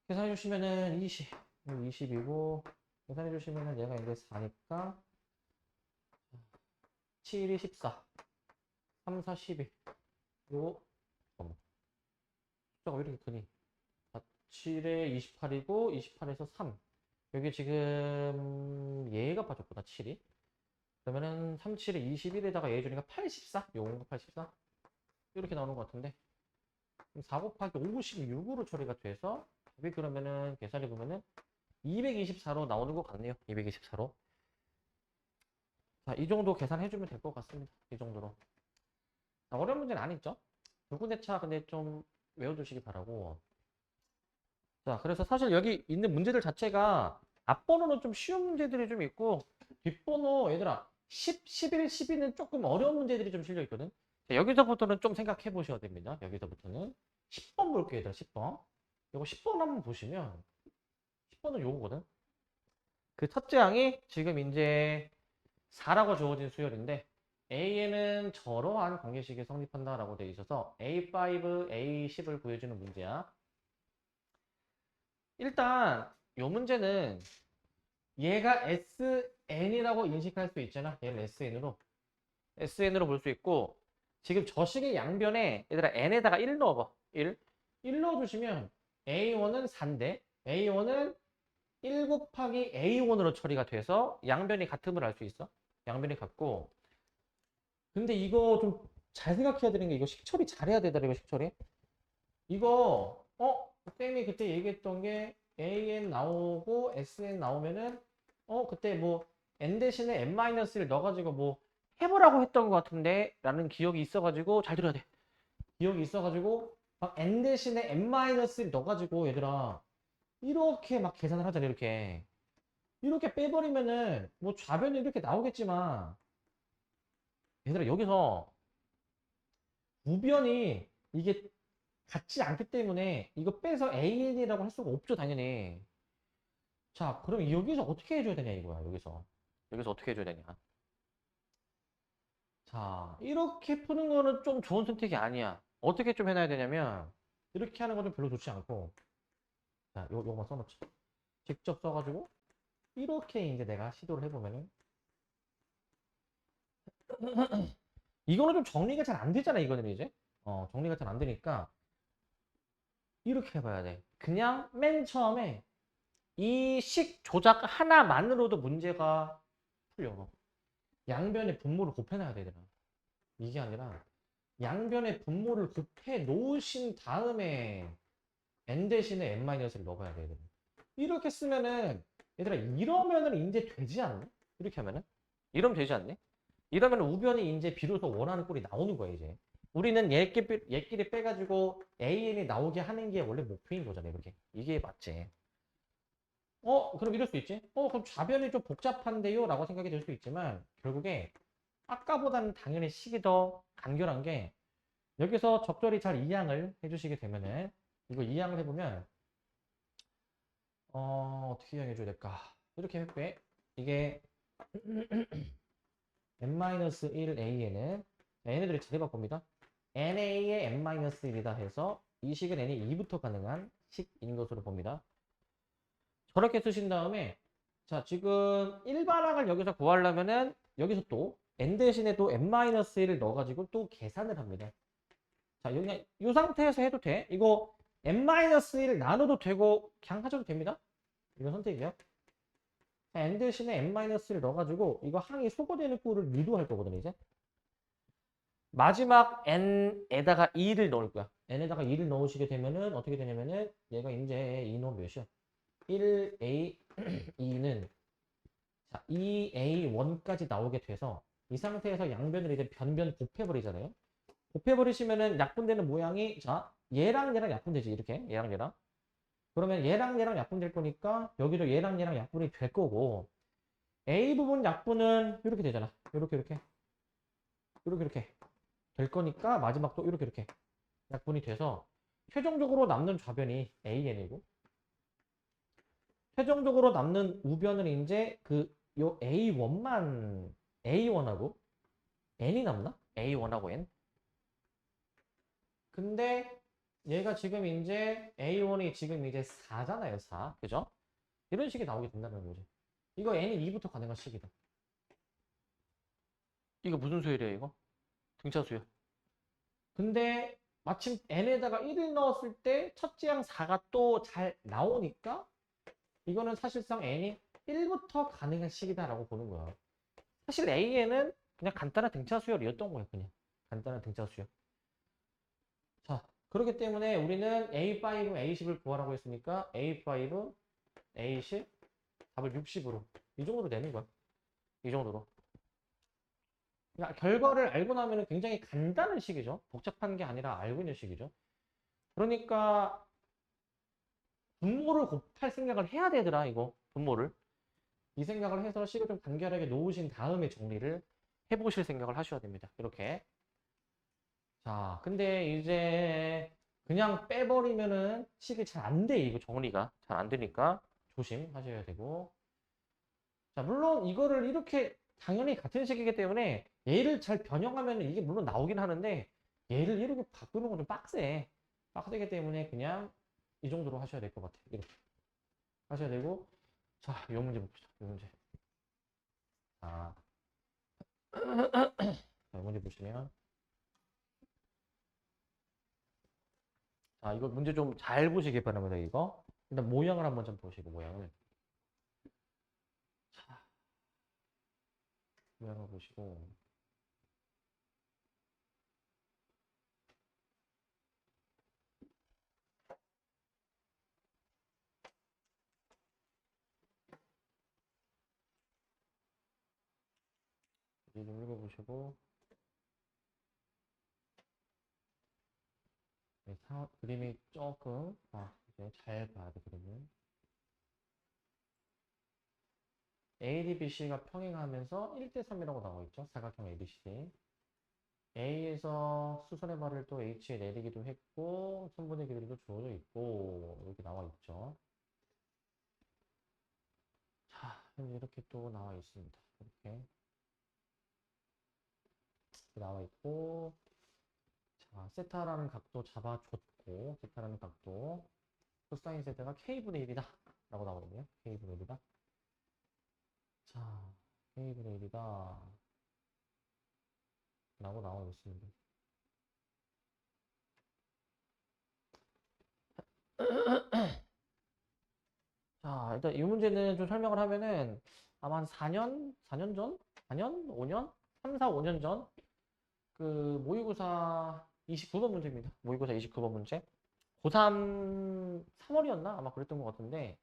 계산해 주시면은 20, 20이고, 계산해 주시면은 얘가 이제 4니까, 7이 14, 3, 4, 12. 그리고, 숫자가 왜 이렇게 크니? 7에 28이고 28에서 3 여기 지금 얘가 빠졌구나 7이 그러면은 3, 7에 21에다가 얘 주니까 84 요거 84 이렇게 나오는 것 같은데 4 곱하기 56으로 처리가 돼서 답이 그러면은 계산해 보면은 224로 나오는 것 같네요. 224로 자, 이 정도 계산해 주면 될 것 같습니다. 이 정도로 자, 어려운 문제는 아니죠. 불분대차 근데 좀 외워두시기 바라고 자, 그래서 사실 여기 있는 문제들 자체가 앞번호는 좀 쉬운 문제들이 좀 있고 뒷번호 얘들아 10, 11, 12는 조금 어려운 문제들이 좀 실려 있거든. 자, 여기서부터는 좀 생각해 보셔야 됩니다. 여기서부터는 10번 볼게요, 얘들아. 10번. 이거 10번 한번 보시면 10번은 요거거든. 그 첫째 항이 지금 이제 4라고 주어진 수열인데 A에는 저러한 관계식이 성립한다라고 되어 있어서 A5, A10을 구해주는 문제야. 일단 요 문제는 얘가 SN이라고 인식할 수 있잖아. 얘를 SN으로 볼 수 있고 지금 저 식의 양변에 얘들아 N에다가 1 넣어봐. 1 넣어주시면 A1은 4인데 A1은 1 곱하기 A1으로 처리가 돼서 양변이 같음을 알 수 있어. 양변이 같고 근데 이거 좀 잘 생각해야 되는 게 이거 식처리 잘해야 되더라. 이거 식처리. 이거 쌤이 그때 얘기했던 게 AN 나오고 SN 나오면은 그때 뭐 N 대신에 N-1를 넣어가지고 뭐 해보라고 했던 것 같은데 라는 기억이 있어가지고 잘 들어야 돼. 기억이 있어가지고 막 N 대신에 N-를 넣어가지고 얘들아 이렇게 막 계산을 하잖아. 이렇게 빼버리면은 뭐 좌변이 이렇게 나오겠지만 얘들아 여기서 우변이 이게 같지 않기 때문에 이거 빼서 AN이라고 할 수가 없죠, 당연히. 자, 그럼 여기서 어떻게 해줘야 되냐, 이거야, 여기서. 여기서 어떻게 해줘야 되냐. 자, 이렇게 푸는 거는 좀 좋은 선택이 아니야. 어떻게 좀 해놔야 되냐면, 이렇게 하는 건 좀 별로 좋지 않고, 자, 요거만 써놓자. 직접 써가지고, 이렇게 이제 내가 시도를 해보면은, 이거는 좀 정리가 잘 안 되잖아, 이거는 이제. 정리가 잘 안 되니까, 이렇게 해봐야 돼. 그냥 맨 처음에, 이 식 조작 하나만으로도 문제가 풀려. 양변의 분모를 곱해놔야 되잖아. 이게 아니라 양변의 분모를 곱해 놓으신 다음에 n 대신에 n-을 넣어봐야 돼. 이렇게 쓰면은 얘들아 이러면은 이제 되지 않니? 이렇게 하면은 이러면 되지 않니? 이러면 우변이 이제 비로소 원하는 꼴이 나오는 거야 이제. 우리는 얘끼리 빼가지고 AN이 나오게 하는 게 원래 목표인 거잖아 이렇게. 이게 맞지. 그럼 이럴 수 있지? 그럼 좌변이 좀 복잡한데요? 라고 생각이 들 수 있지만, 결국에 아까보다는 당연히 식이 더 간결한 게, 여기서 적절히 잘 이항을 해주시게 되면은, 이거 이항을 해보면, 어떻게 이항해줘야 될까? 이렇게 해볼게. 이게, n-1a에는, 얘네들이 잘 해볼 니다 na의 n-1이다 해서, 이 식은 n이 2부터 가능한 식인 것으로 봅니다. 저렇게 쓰신 다음에 자 지금 일반항을 여기서 구하려면은 여기서 또 n 대신에 또 n-1을 넣어가지고 또 계산을 합니다. 자 여기 이 상태에서 해도 돼. 이거 n-1 나눠도 되고 그냥 하셔도 됩니다. 이거 선택이요. 자, n 대신에 n-를 넣어가지고 이거 항이 소거되는 꼴을 유도할 거거든요. 이제 마지막 n에다가 2를 넣을 거야. n에다가 2를 넣으시게 되면은 어떻게 되냐면은 얘가 이제 2 넣으면 몇이야? 1a 2는 자, 2a1까지 나오게 돼서 이 상태에서 양변을 이제 변변 곱해버리잖아요. 곱해버리시면은 약분되는 모양이, 자, 얘랑 얘랑 약분되지, 이렇게. 얘랑 얘랑. 그러면 얘랑 얘랑 약분될 거니까 여기도 얘랑 얘랑 약분이 될 거고, A 부분 약분은 이렇게 되잖아. 이렇게 이렇게 이렇게 이렇게 될 거니까 마지막도 이렇게 이렇게 약분이 돼서 최종적으로 남는 좌변이 AN이고, 최종적으로 남는 우변은 이제 그 요 A1만 A1하고 N이 남나? A1하고 N. 근데 얘가 지금 이제 A1이 지금 이제 4잖아요, 4. 그죠? 이런 식이 나오게 된다는 거지. 이거 N이 2부터 가능한 식이다. 이거 무슨 수열이야, 이거? 등차수열. 근데 마침 n에다가 1을 넣었을 때 첫째 항 4가 또 잘 나오니까 이거는 사실상 n이 1부터 가능한 식이다라고 보는 거야. 사실 a에는 그냥 간단한 등차 수열이었던 거야, 그냥. 간단한 등차 수열. 자, 그렇기 때문에 우리는 A5, A10을 구하라고 했으니까 A5, A10, 답을 60으로. 이 정도로 되는 거야. 이 정도로. 그러니까 결과를 알고 나면 굉장히 간단한 식이죠. 복잡한 게 아니라 알고 있는 식이죠. 그러니까 분모를 곱할 생각을 해야 되더라, 이거. 분모를. 이 생각을 해서 식을 좀 간결하게 놓으신 다음에 정리를 해보실 생각을 하셔야 됩니다. 이렇게. 자, 근데 이제 그냥 빼버리면은 식이 잘 안 돼. 이거 정리가 잘 안 되니까 조심하셔야 되고. 자, 물론 이거를 이렇게 당연히 같은 식이기 때문에 얘를 잘 변형하면 이게 물론 나오긴 하는데 얘를 이렇게 바꾸는 건 좀 빡세. 빡세기 때문에 그냥 이 정도로 하셔야 될 것 같아요. 이렇게 하셔야 되고. 자, 이 문제 봅시다. 이 문제. 자, 이 문제 보시면. 자, 이거 문제 좀 잘 보시기 바랍니다, 이거. 일단 모양을 한번 좀 보시고, 모양을. 자, 모양을 보시고. 이제 좀 읽어보시고. 네, 그림이 조금, 이제 잘 봐야 돼, 그림을. ADBC가 평행하면서 1대3이라고 나와 있죠. 사각형 ABC. A에서 수선의 발을 또 H에 내리기도 했고, 선분의 길이도 주어져 있고, 이렇게 나와 있죠. 자, 현재 이렇게 또 나와 있습니다. 이렇게 나와 있고, 자, 세타라는 각도 잡아줬고, 세타라는 각도, 코사인 세타가 K분의 1이다. 라고 나오거든요. K분의 1이다. 자, K분의 1이다. 라고 나와 있습니다. 자, 일단 이 문제는 좀 설명을 하면은 아마 한 4년 전? 4년? 5년? 3, 4, 5년 전? 그 모의고사 29번 문제입니다. 모의고사 29번 문제. 고3 3월이었나? 아마 그랬던 것 같은데,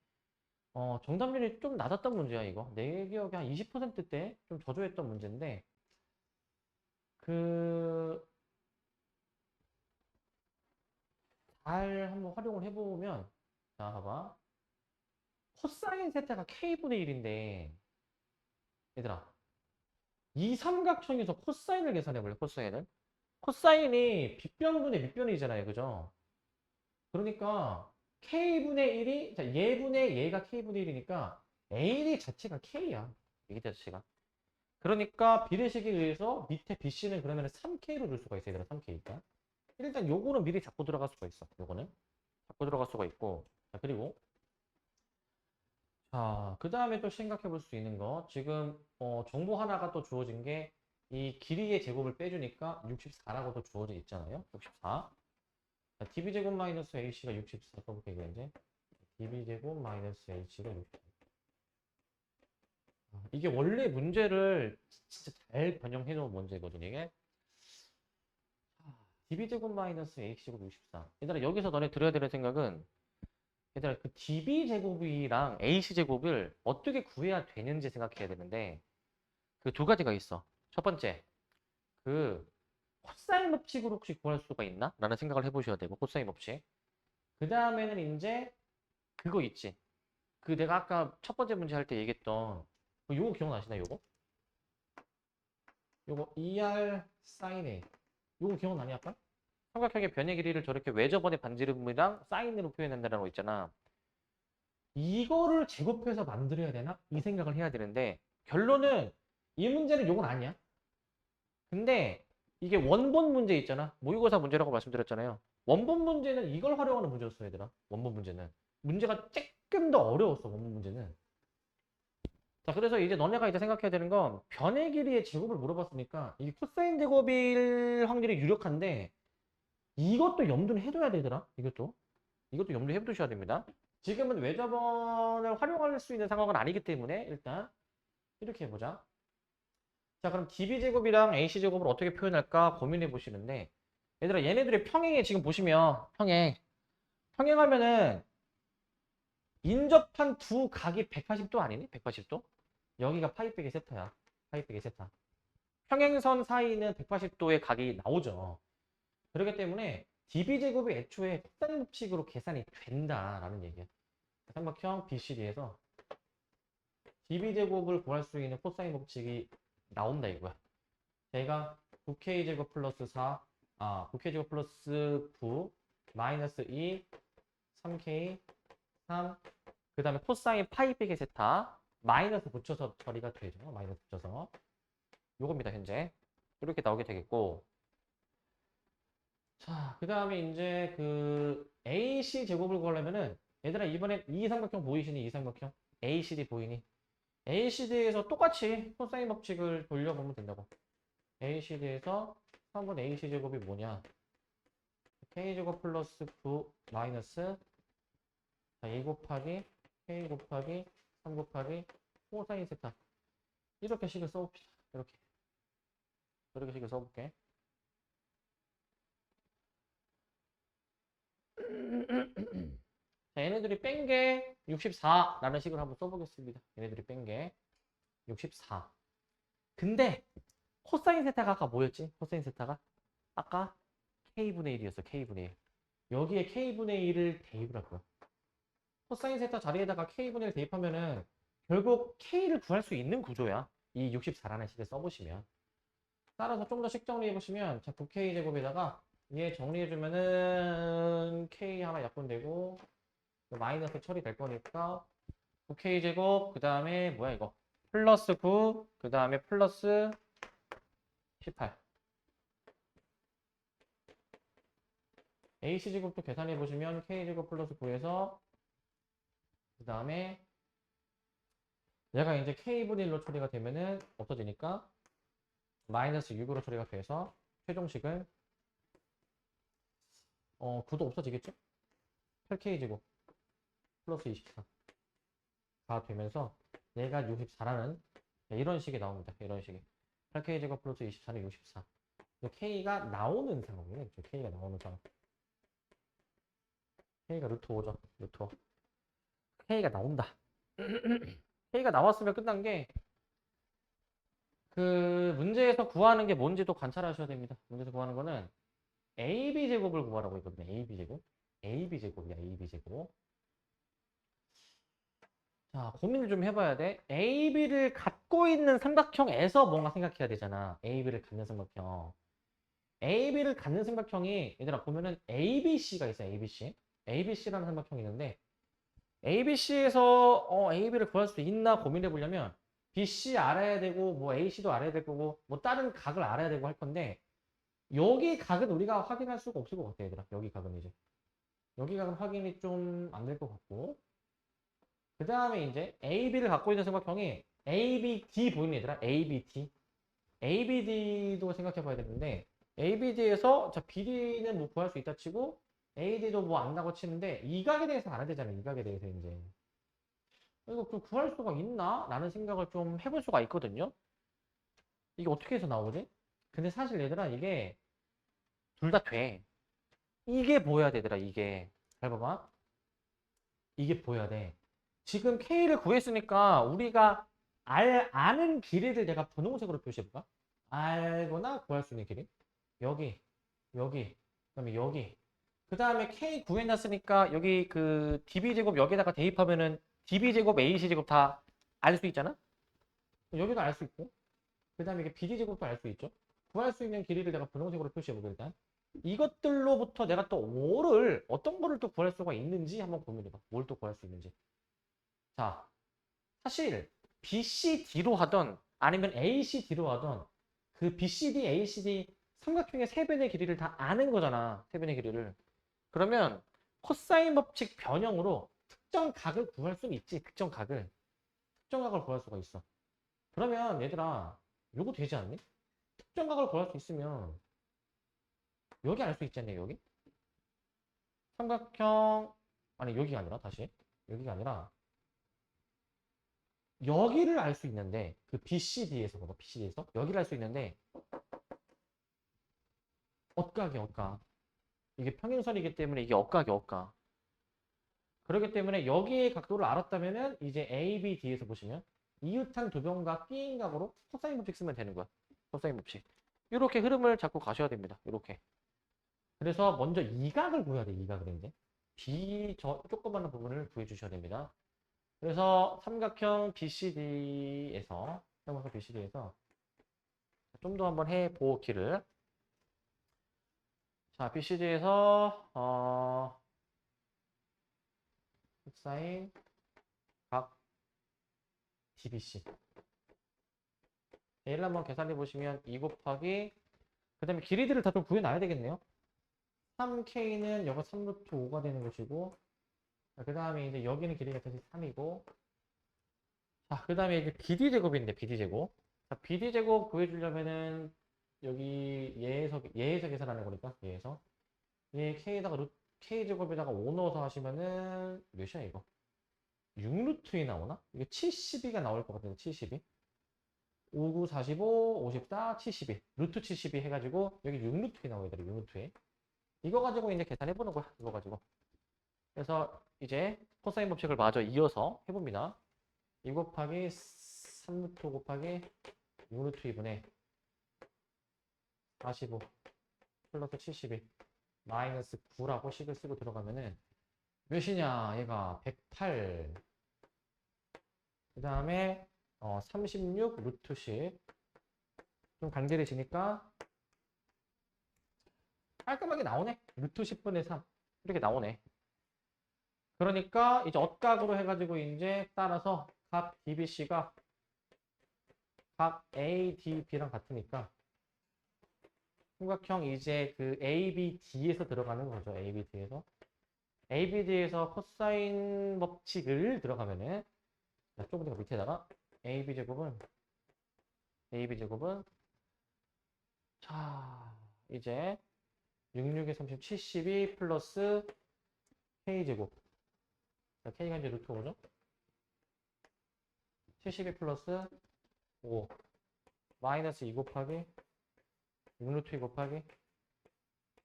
정답률이 좀 낮았던 문제야, 이거. 내 기억에 한 20%대 좀 저조했던 문제인데, 그, 잘 한번 활용을 해보면, 자, 봐봐. 코사인 세타가 K분의 1인데, 얘들아, 이 삼각형에서 코사인을 계산해볼래, 코사인을? 코사인이 빗변분의 밑변이잖아요, 그죠? 그러니까 K분의 1이, 자, 얘분의 얘가 K분의 1이니까 A 자체가 K야. 이 자체가. 그러니까 비례식에 의해서 밑에 BC는 그러면 3K로 줄 수가 있어, 얘들아, 3K니까. 일단 요거는 미리 잡고 들어갈 수가 있어, 요거는. 잡고 들어갈 수가 있고. 자, 그리고 자, 그 다음에 또 생각해 볼 수 있는 거. 지금, 정보 하나가 또 주어진 게, 이 길이의 제곱을 빼주니까 64라고 또 주어져 있잖아요. 64. 자, db제곱 마이너스 ac가 64 써볼게요, 이제. db제곱 마이너스 ac가 64. 이게 원래 문제를 진짜 잘 변형해 놓은 문제거든요, 이게. db제곱 마이너스 ac제곱 64. 얘들아, 여기서 너네 들어야 되는 생각은, 얘들아, 그 db제곱이랑 ac제곱을 어떻게 구해야 되는지 생각해야 되는데, 그 두 가지가 있어. 첫 번째, 그 코사인 법칙으로 혹시 구할 수가 있나? 라는 생각을 해보셔야 되고, 코사인 법칙. 그 다음에는 이제 그거 있지. 그 내가 아까 첫 번째 문제 할 때 얘기했던 요거 기억나시나 요거? 요거 ER 사인 A. 요거 기억나니 아까? 삼각형의 변의 길이를 저렇게 외접원의 반지름이랑 사인으로 표현한다는 거 있잖아. 이거를 제곱해서 만들어야 되나? 이 생각을 해야 되는데 결론은 이 문제는 요건 아니야. 근데 이게 원본 문제 있잖아. 모의고사 문제라고 말씀드렸잖아요. 원본 문제는 이걸 활용하는 문제였어, 얘들아. 원본 문제는. 문제가 조금 더 어려웠어, 원본 문제는. 자, 그래서 이제 너네가 이제 생각해야 되는 건 변의 길이의 제곱을 물어봤으니까 이게 코사인 제곱일 확률이 유력한데 이것도 염두를 해둬야 되더라. 이것도 염두에 해두셔야 됩니다. 지금은 외접원을 활용할 수 있는 상황은 아니기 때문에 일단 이렇게 해보자. 자, 그럼 DB제곱이랑 AC제곱을 어떻게 표현할까 고민해 보시는데 얘들아, 얘네들의 평행에 지금 보시면 평행하면은 인접한 두 각이 180도 아니니? 180도? 여기가 파이 빼기 세타야. 파이 빼기 세타. 평행선 사이는 180도의 각이 나오죠. 그렇기 때문에 DB제곱이 애초에 코사인 법칙으로 계산이 된다라는 얘기야. 삼각형 BCD에서 DB제곱을 구할 수 있는 코사인 법칙이 나온다 이거야. 제가 9K제곱 플러스 4, 9K제곱 플러스 9, 마이너스 2, 3K, 3, 그 다음에 코사인 파이 빼기 세타, 마이너스 붙여서 처리가 되죠. 마이너스 붙여서. 요겁니다, 현재. 이렇게 나오게 되겠고. 자, 그 다음에 이제 그 AC 제곱을 구하려면은 얘들아, 이번엔 이 삼각형 보이시니? 이 삼각형? ACD 보이니? ACD에서 똑같이 코사인 법칙을 돌려보면 된다고. ACD에서 3분 AC제곱이 뭐냐? K제곱 플러스 9 마이너스 2 곱하기 K 곱하기 3 곱하기 코사인 세타. 이렇게 식을 써봅시다. 이렇게 식을 써볼게. 자, 얘네들이 뺀 게 64라는 식을 한번 써보겠습니다. 얘네들이 뺀 게 64. 근데 코사인 세타가 아까 뭐였지? 코사인 세타가 아까 K분의 1이었어. K분의 1. 여기에 K분의 1을 대입을 할 거야. 코사인 세타 자리에다가 K분의 1 대입하면은 결국 K를 구할 수 있는 구조야. 이 64라는 식을 써보시면. 따라서 좀 더 식 정리해보시면, 자, 9K제곱에다가 얘 정리해주면은 K 하나 약분되고, 마이너스 처리될 거니까, 9K제곱, 그 다음에 뭐야 이거? 플러스 9, 그 다음에 플러스 18. AC제곱도 계산해보시면 K제곱 플러스 9에서 그 다음에 얘가 이제 K분의 1로 처리가 되면은 없어지니까 마이너스 6으로 처리가 돼서 최종식은 9도 없어지겠죠? 8K제곱 플러스 24가 되면서 얘가 64라는 이런 식이 나옵니다. 이런 식이 8K제곱 플러스 24는 64. K가 나오는 상황이네. K가 나오는 상황. K가 루트 5죠. 루트 5. K가 나온다. K가 나왔으면 끝난 게 그 문제에서 구하는 게 뭔지도 관찰하셔야 됩니다. 문제에서 구하는 거는 AB제곱을 구하라고 했거든요. AB제곱. AB제곱이야. AB제곱. 자, 고민을 좀 해봐야 돼. AB를 갖고 있는 삼각형에서 뭔가 생각해야 되잖아. AB를 갖는 삼각형. AB를 갖는 삼각형이 얘들아 보면은 ABC가 있어요. ABC. ABC라는 삼각형이 있는데 ABC에서 AB를 구할 수 있나 고민해 보려면 BC 알아야 되고 뭐 AC도 알아야 될 거고 뭐 다른 각을 알아야 되고 할 건데 여기 각은 우리가 확인할 수가 없을 것 같아 얘들아. 여기 각은 이제 여기 각은 확인이 좀 안 될 것 같고 그 다음에 이제 AB를 갖고 있는 삼각형이 ABD 보이는 얘들아. ABD ABD도 생각해 봐야 되는데 ABD에서 자 BD는 뭐 구할 수 있다 치고 AD도 뭐 안다고 치는데 이 각에 대해서 알아야 되잖아. 이 각에 대해서 이제 이거 그 구할 수가 있나? 라는 생각을 좀 해볼 수가 있거든요. 이게 어떻게 해서 나오지? 근데 사실 얘들아 이게 둘 다 돼. 이게 보여야 되더라. 이게 잘 봐봐. 이게 보여야 돼. 지금 K를 구했으니까 우리가 아는 길이를 내가 분홍색으로 표시해볼까? 알거나 구할 수 있는 길이. 여기, 여기, 그다음에 여기. 그 다음에 K 구해놨으니까 여기 그 DB제곱 여기다가 대입하면은 DB제곱, AC제곱 다 알 수 있잖아? 여기도 알 수 있고. 그 다음에 이게 BD제곱도 알 수 있죠? 구할 수 있는 길이를 내가 분홍색으로 표시해보고 일단. 이것들로부터 내가 또 뭐를, 어떤 거를 또 구할 수가 있는지 한번 고민해봐. 뭘 또 구할 수 있는지. 자, 사실 BCD로 하던 아니면 ACD로 하던 그 BCD, ACD 삼각형의 세변의 길이를 다 아는 거잖아. 세변의 길이를. 그러면 코사인 법칙 변형으로 특정 각을 구할 수는 있지. 특정 각을. 특정 각을 구할 수가 있어. 그러면 얘들아, 요거 되지 않니? 특정 각을 구할 수 있으면 여기 알 수 있잖아요. 여기. 삼각형 아니 여기가 아니라 다시 여기가 아니라 여기를 알 수 있는데 그 BCD에서 봐봐. BCD에서 여기를 알 수 있는데 억각이 억각. 이게 평행선이기 때문에 이게 억각이 억각. 그렇기 때문에 여기의 각도를 알았다면은 이제 A, B, D에서 보시면 이웃한 두 변각 B인각으로 코사인 법칙 쓰면 되는 거야. 코사인 법칙. 이렇게 흐름을 잡고 가셔야 됩니다. 이렇게. 그래서 먼저 이각을 구해야 돼. 이각을 이제. B 저 조그마한 부분을 구해 주셔야 됩니다. 그래서 삼각형 BCD에서 좀 더 한번 해 보기를. 자, BCD에서 사인 각 DBC. 얘를 한번 계산해 보시면 2 곱하기 그 다음에 길이들을 다 좀 구해놔야 되겠네요. 3K는 여기 3루트 5가 되는 것이고 그 다음에 이제 여기는 길이가 다시 3이고 자, 그 다음에 이제 BD제곱인데 BD제곱. 자, BD제곱 구해주려면은 여기 얘에서 계산하는 거니까 얘에서 얘 K에다가 K제곱에다가 5 넣어서 하시면은 몇이야 이거? 6루트이 나오나? 이거 72가 나올 것 같은데 72. 59, 45, 54, 72. 루트 72 해가지고 여기 6루트에 나와야 돼. 6루트에. 이거 가지고 이제 계산해보는 거야. 이거 가지고. 그래서 이제 코사인 법칙을 마저 이어서 해봅니다. 2 곱하기 3루트 곱하기 6루트 2분의 45 플러스 72 마이너스 9라고 식을 쓰고 들어가면은 몇이냐? 얘가 108. 그 다음에 36 루트 10. 좀 간결해지니까 깔끔하게 나오네. 루트 10분의 3. 이렇게 나오네. 그러니까 이제 억각으로 해가지고 이제 따라서 각 DBC가 각 ADB랑 같으니까 삼각형 이제 그 ABD에서 들어가는 거죠. ABD에서. ABD에서 코사인 법칙을 들어가면은 조금 더 밑에다가 AB제곱은 자 이제 66에 30, 72 플러스 K제곱. K가 이제 루트 5죠? 72 플러스 5 마이너스 2 곱하기 6루트 2 곱하기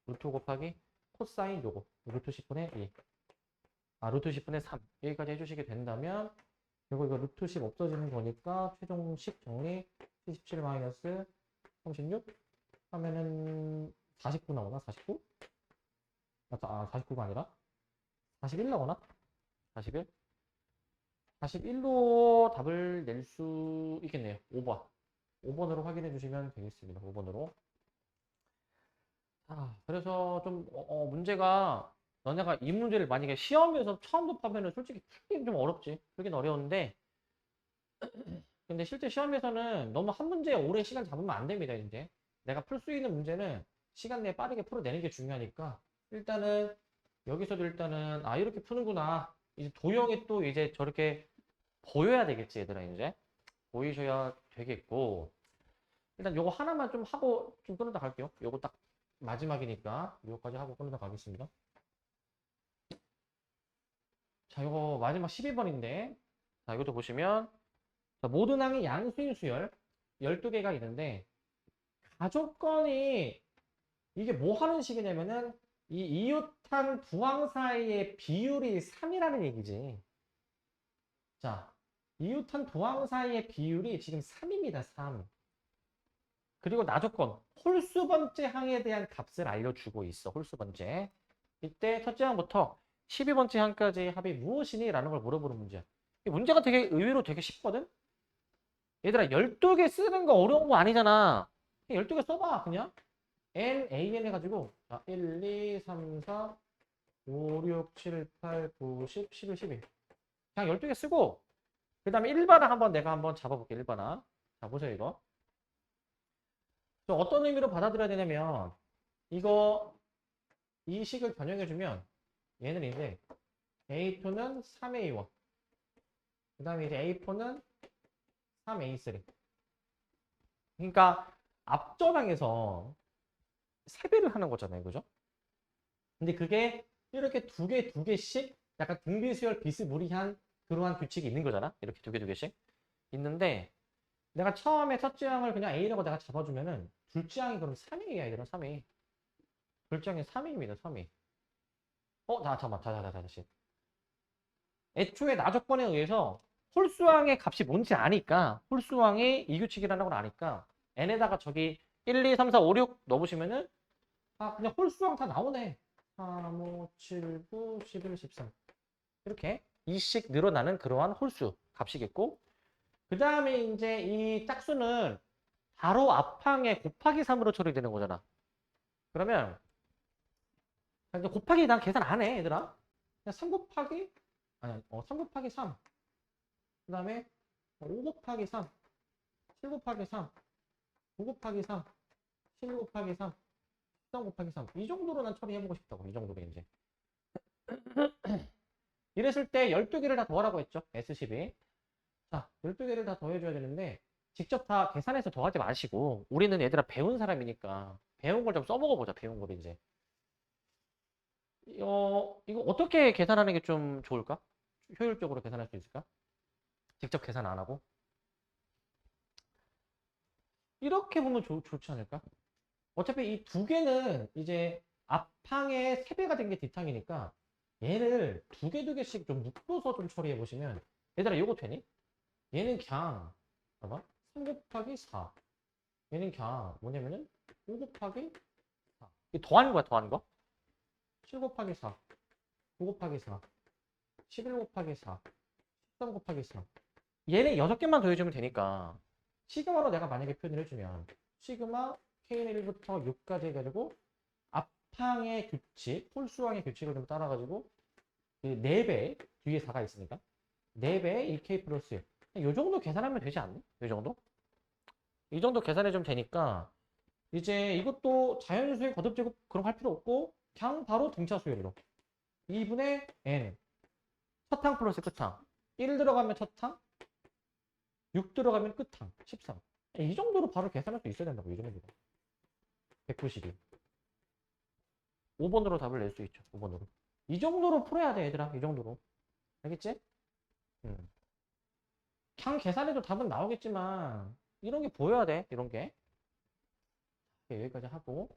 루트 5 곱하기 코사인 요거 루트 10분의 2 루트 10분의 3 여기까지 해주시게 된다면 이거 루트 10 없어지는 거니까 최종식 정리 77 마이너스 36 하면은 49 나오나? 49? 49가 아니라 41 나오나? 41? 41로 답을 낼 수 있겠네요. 5번. 5번으로 확인해 주시면 되겠습니다. 5번으로. 그래서 좀 문제가 너네가 이 문제를 만약에 시험에서 처음 접하면은 솔직히 풀기 좀 어렵지. 풀기는 어려운데 근데 실제 시험에서는 너무 한 문제에 오래 시간 잡으면 안 됩니다. 이제 내가 풀 수 있는 문제는 시간 내에 빠르게 풀어내는 게 중요하니까 일단은 여기서도 일단은 이렇게 푸는구나. 이제 도형이 또 이제 저렇게 보여야 되겠지 얘들아. 이제 보이셔야 되겠고 일단 요거 하나만 좀 하고 좀 끊어다 갈게요. 요거 딱 마지막이니까 요거까지 하고 끊어다 가겠습니다. 자, 요거 마지막 12번인데 자, 이것도 보시면 자, 모든 항의 양수인 수열 12개가 있는데 가족건이 이게 뭐 하는 식이냐면은 이 이웃한 두 항 사이의 비율이 3이라는 얘기지. 자, 이웃한 두 항 사이의 비율이 지금 3입니다. 3. 그리고 나조건 홀수 번째 항에 대한 값을 알려주고 있어. 홀수 번째. 이때 첫째 항부터 12번째 항까지 합이 무엇이니? 라는 걸 물어보는 문제야. 이 문제가 되게 의외로 되게 쉽거든? 얘들아 12개 쓰는 거 어려운 거 아니잖아. 12개 써봐 그냥. n, a, n 해가지고 1, 2, 3, 4, 5, 6, 7, 8, 9, 10, 11, 12 그냥 12개 쓰고 그 다음에 1번항 한번 내가 한번 잡아볼게. 1번항. 자 보세요 이거. 좀 어떤 의미로 받아들여야 되냐면 이거 이 식을 변형해주면 얘는 이제 A2는 3A1 그 다음에 이제 A4는 3A3 그러니까 앞전항에서 3배를 하는 거잖아요 그죠? 근데 그게 이렇게 두 개씩 약간 등비수열 비스무리한 그러한 규칙이 있는 거잖아 이렇게 두 개씩 있는데 내가 처음에 첫째 항을 그냥 A라고 내가 잡아주면은 둘째 항이 그럼 3A야 얘들아 3A 둘째 항이 3A입니다 3A 잠깐만 다시 애초에 나조건에 의해서 홀수항의 값이 뭔지 아니까 홀수항이 이규칙이라는 걸 아니까 n에다가 저기 1, 2, 3, 4, 5, 6 넣어보시면은 그냥 홀수항 다 나오네 3, 5, 7, 9, 11, 13 이렇게 2씩 늘어나는 그러한 홀수 값이겠고 그 다음에 이제 이 짝수는 바로 앞항에 곱하기 3으로 처리되는 거잖아 그러면 이제 곱하기 난 계산 안 해 얘들아 그냥 3 곱하기 3 곱하기 3 그 다음에 5 곱하기 3, 7 곱하기 3, 9 곱하기 3, 11 곱하기 3, 13 곱하기 3. 이 정도로 난 처리해보고 싶다고. 이 정도로 이제. 이랬을 때 12개를 다 더하라고 했죠. S12. 자, 12개를 다 더해줘야 되는데 직접 다 계산해서 더하지 마시고 우리는 얘들아 배운 사람이니까 배운 걸 좀 써먹어보자. 배운 걸 이제. 이거 어떻게 계산하는 게 좀 좋을까? 효율적으로 계산할 수 있을까? 직접 계산 안 하고. 이렇게 보면 좋지 않을까? 어차피 이 두 개는 이제 앞항의 3배가 된 게 뒷항이니까 얘를 두 개씩 좀 묶어서 좀 처리해 보시면 얘들아 이거 되니? 얘는 그냥 봐봐 3 곱하기 4 얘는 그냥 뭐냐면은 5 곱하기 4 이게 더하는 거야 더하는 거 7 곱하기 4 9 곱하기 4 11 곱하기 4 13 곱하기 4 얘는 6개만 더해주면 되니까 시그마로 내가 만약에 표현을 해주면 시그마 K1부터 6까지 해가지고 앞항의 규칙, 홀수항의 규칙을 좀 따라가지고 4배, 뒤에 4가 있으니까 4배 1K 플러스 1. 이 정도 계산하면 되지 않니? 이 정도? 이 정도 계산해 주면 되니까 이제 이것도 자연수의 거듭제곱 그런 거 할 필요 없고 그냥 바로 등차 수열로 2분의 n 첫항 플러스 끝항 1 들어가면 첫항 6 들어가면 끝항 13. 이 정도로 바로 계산할 수 있어야 된다고 이 정도로 192 5번으로 답을 낼 수 있죠 5번으로 이 정도로 풀어야 돼 얘들아 이 정도로 알겠지? 그냥 계산해도 답은 나오겠지만 이런 게 보여야 돼 이런 게 여기까지 하고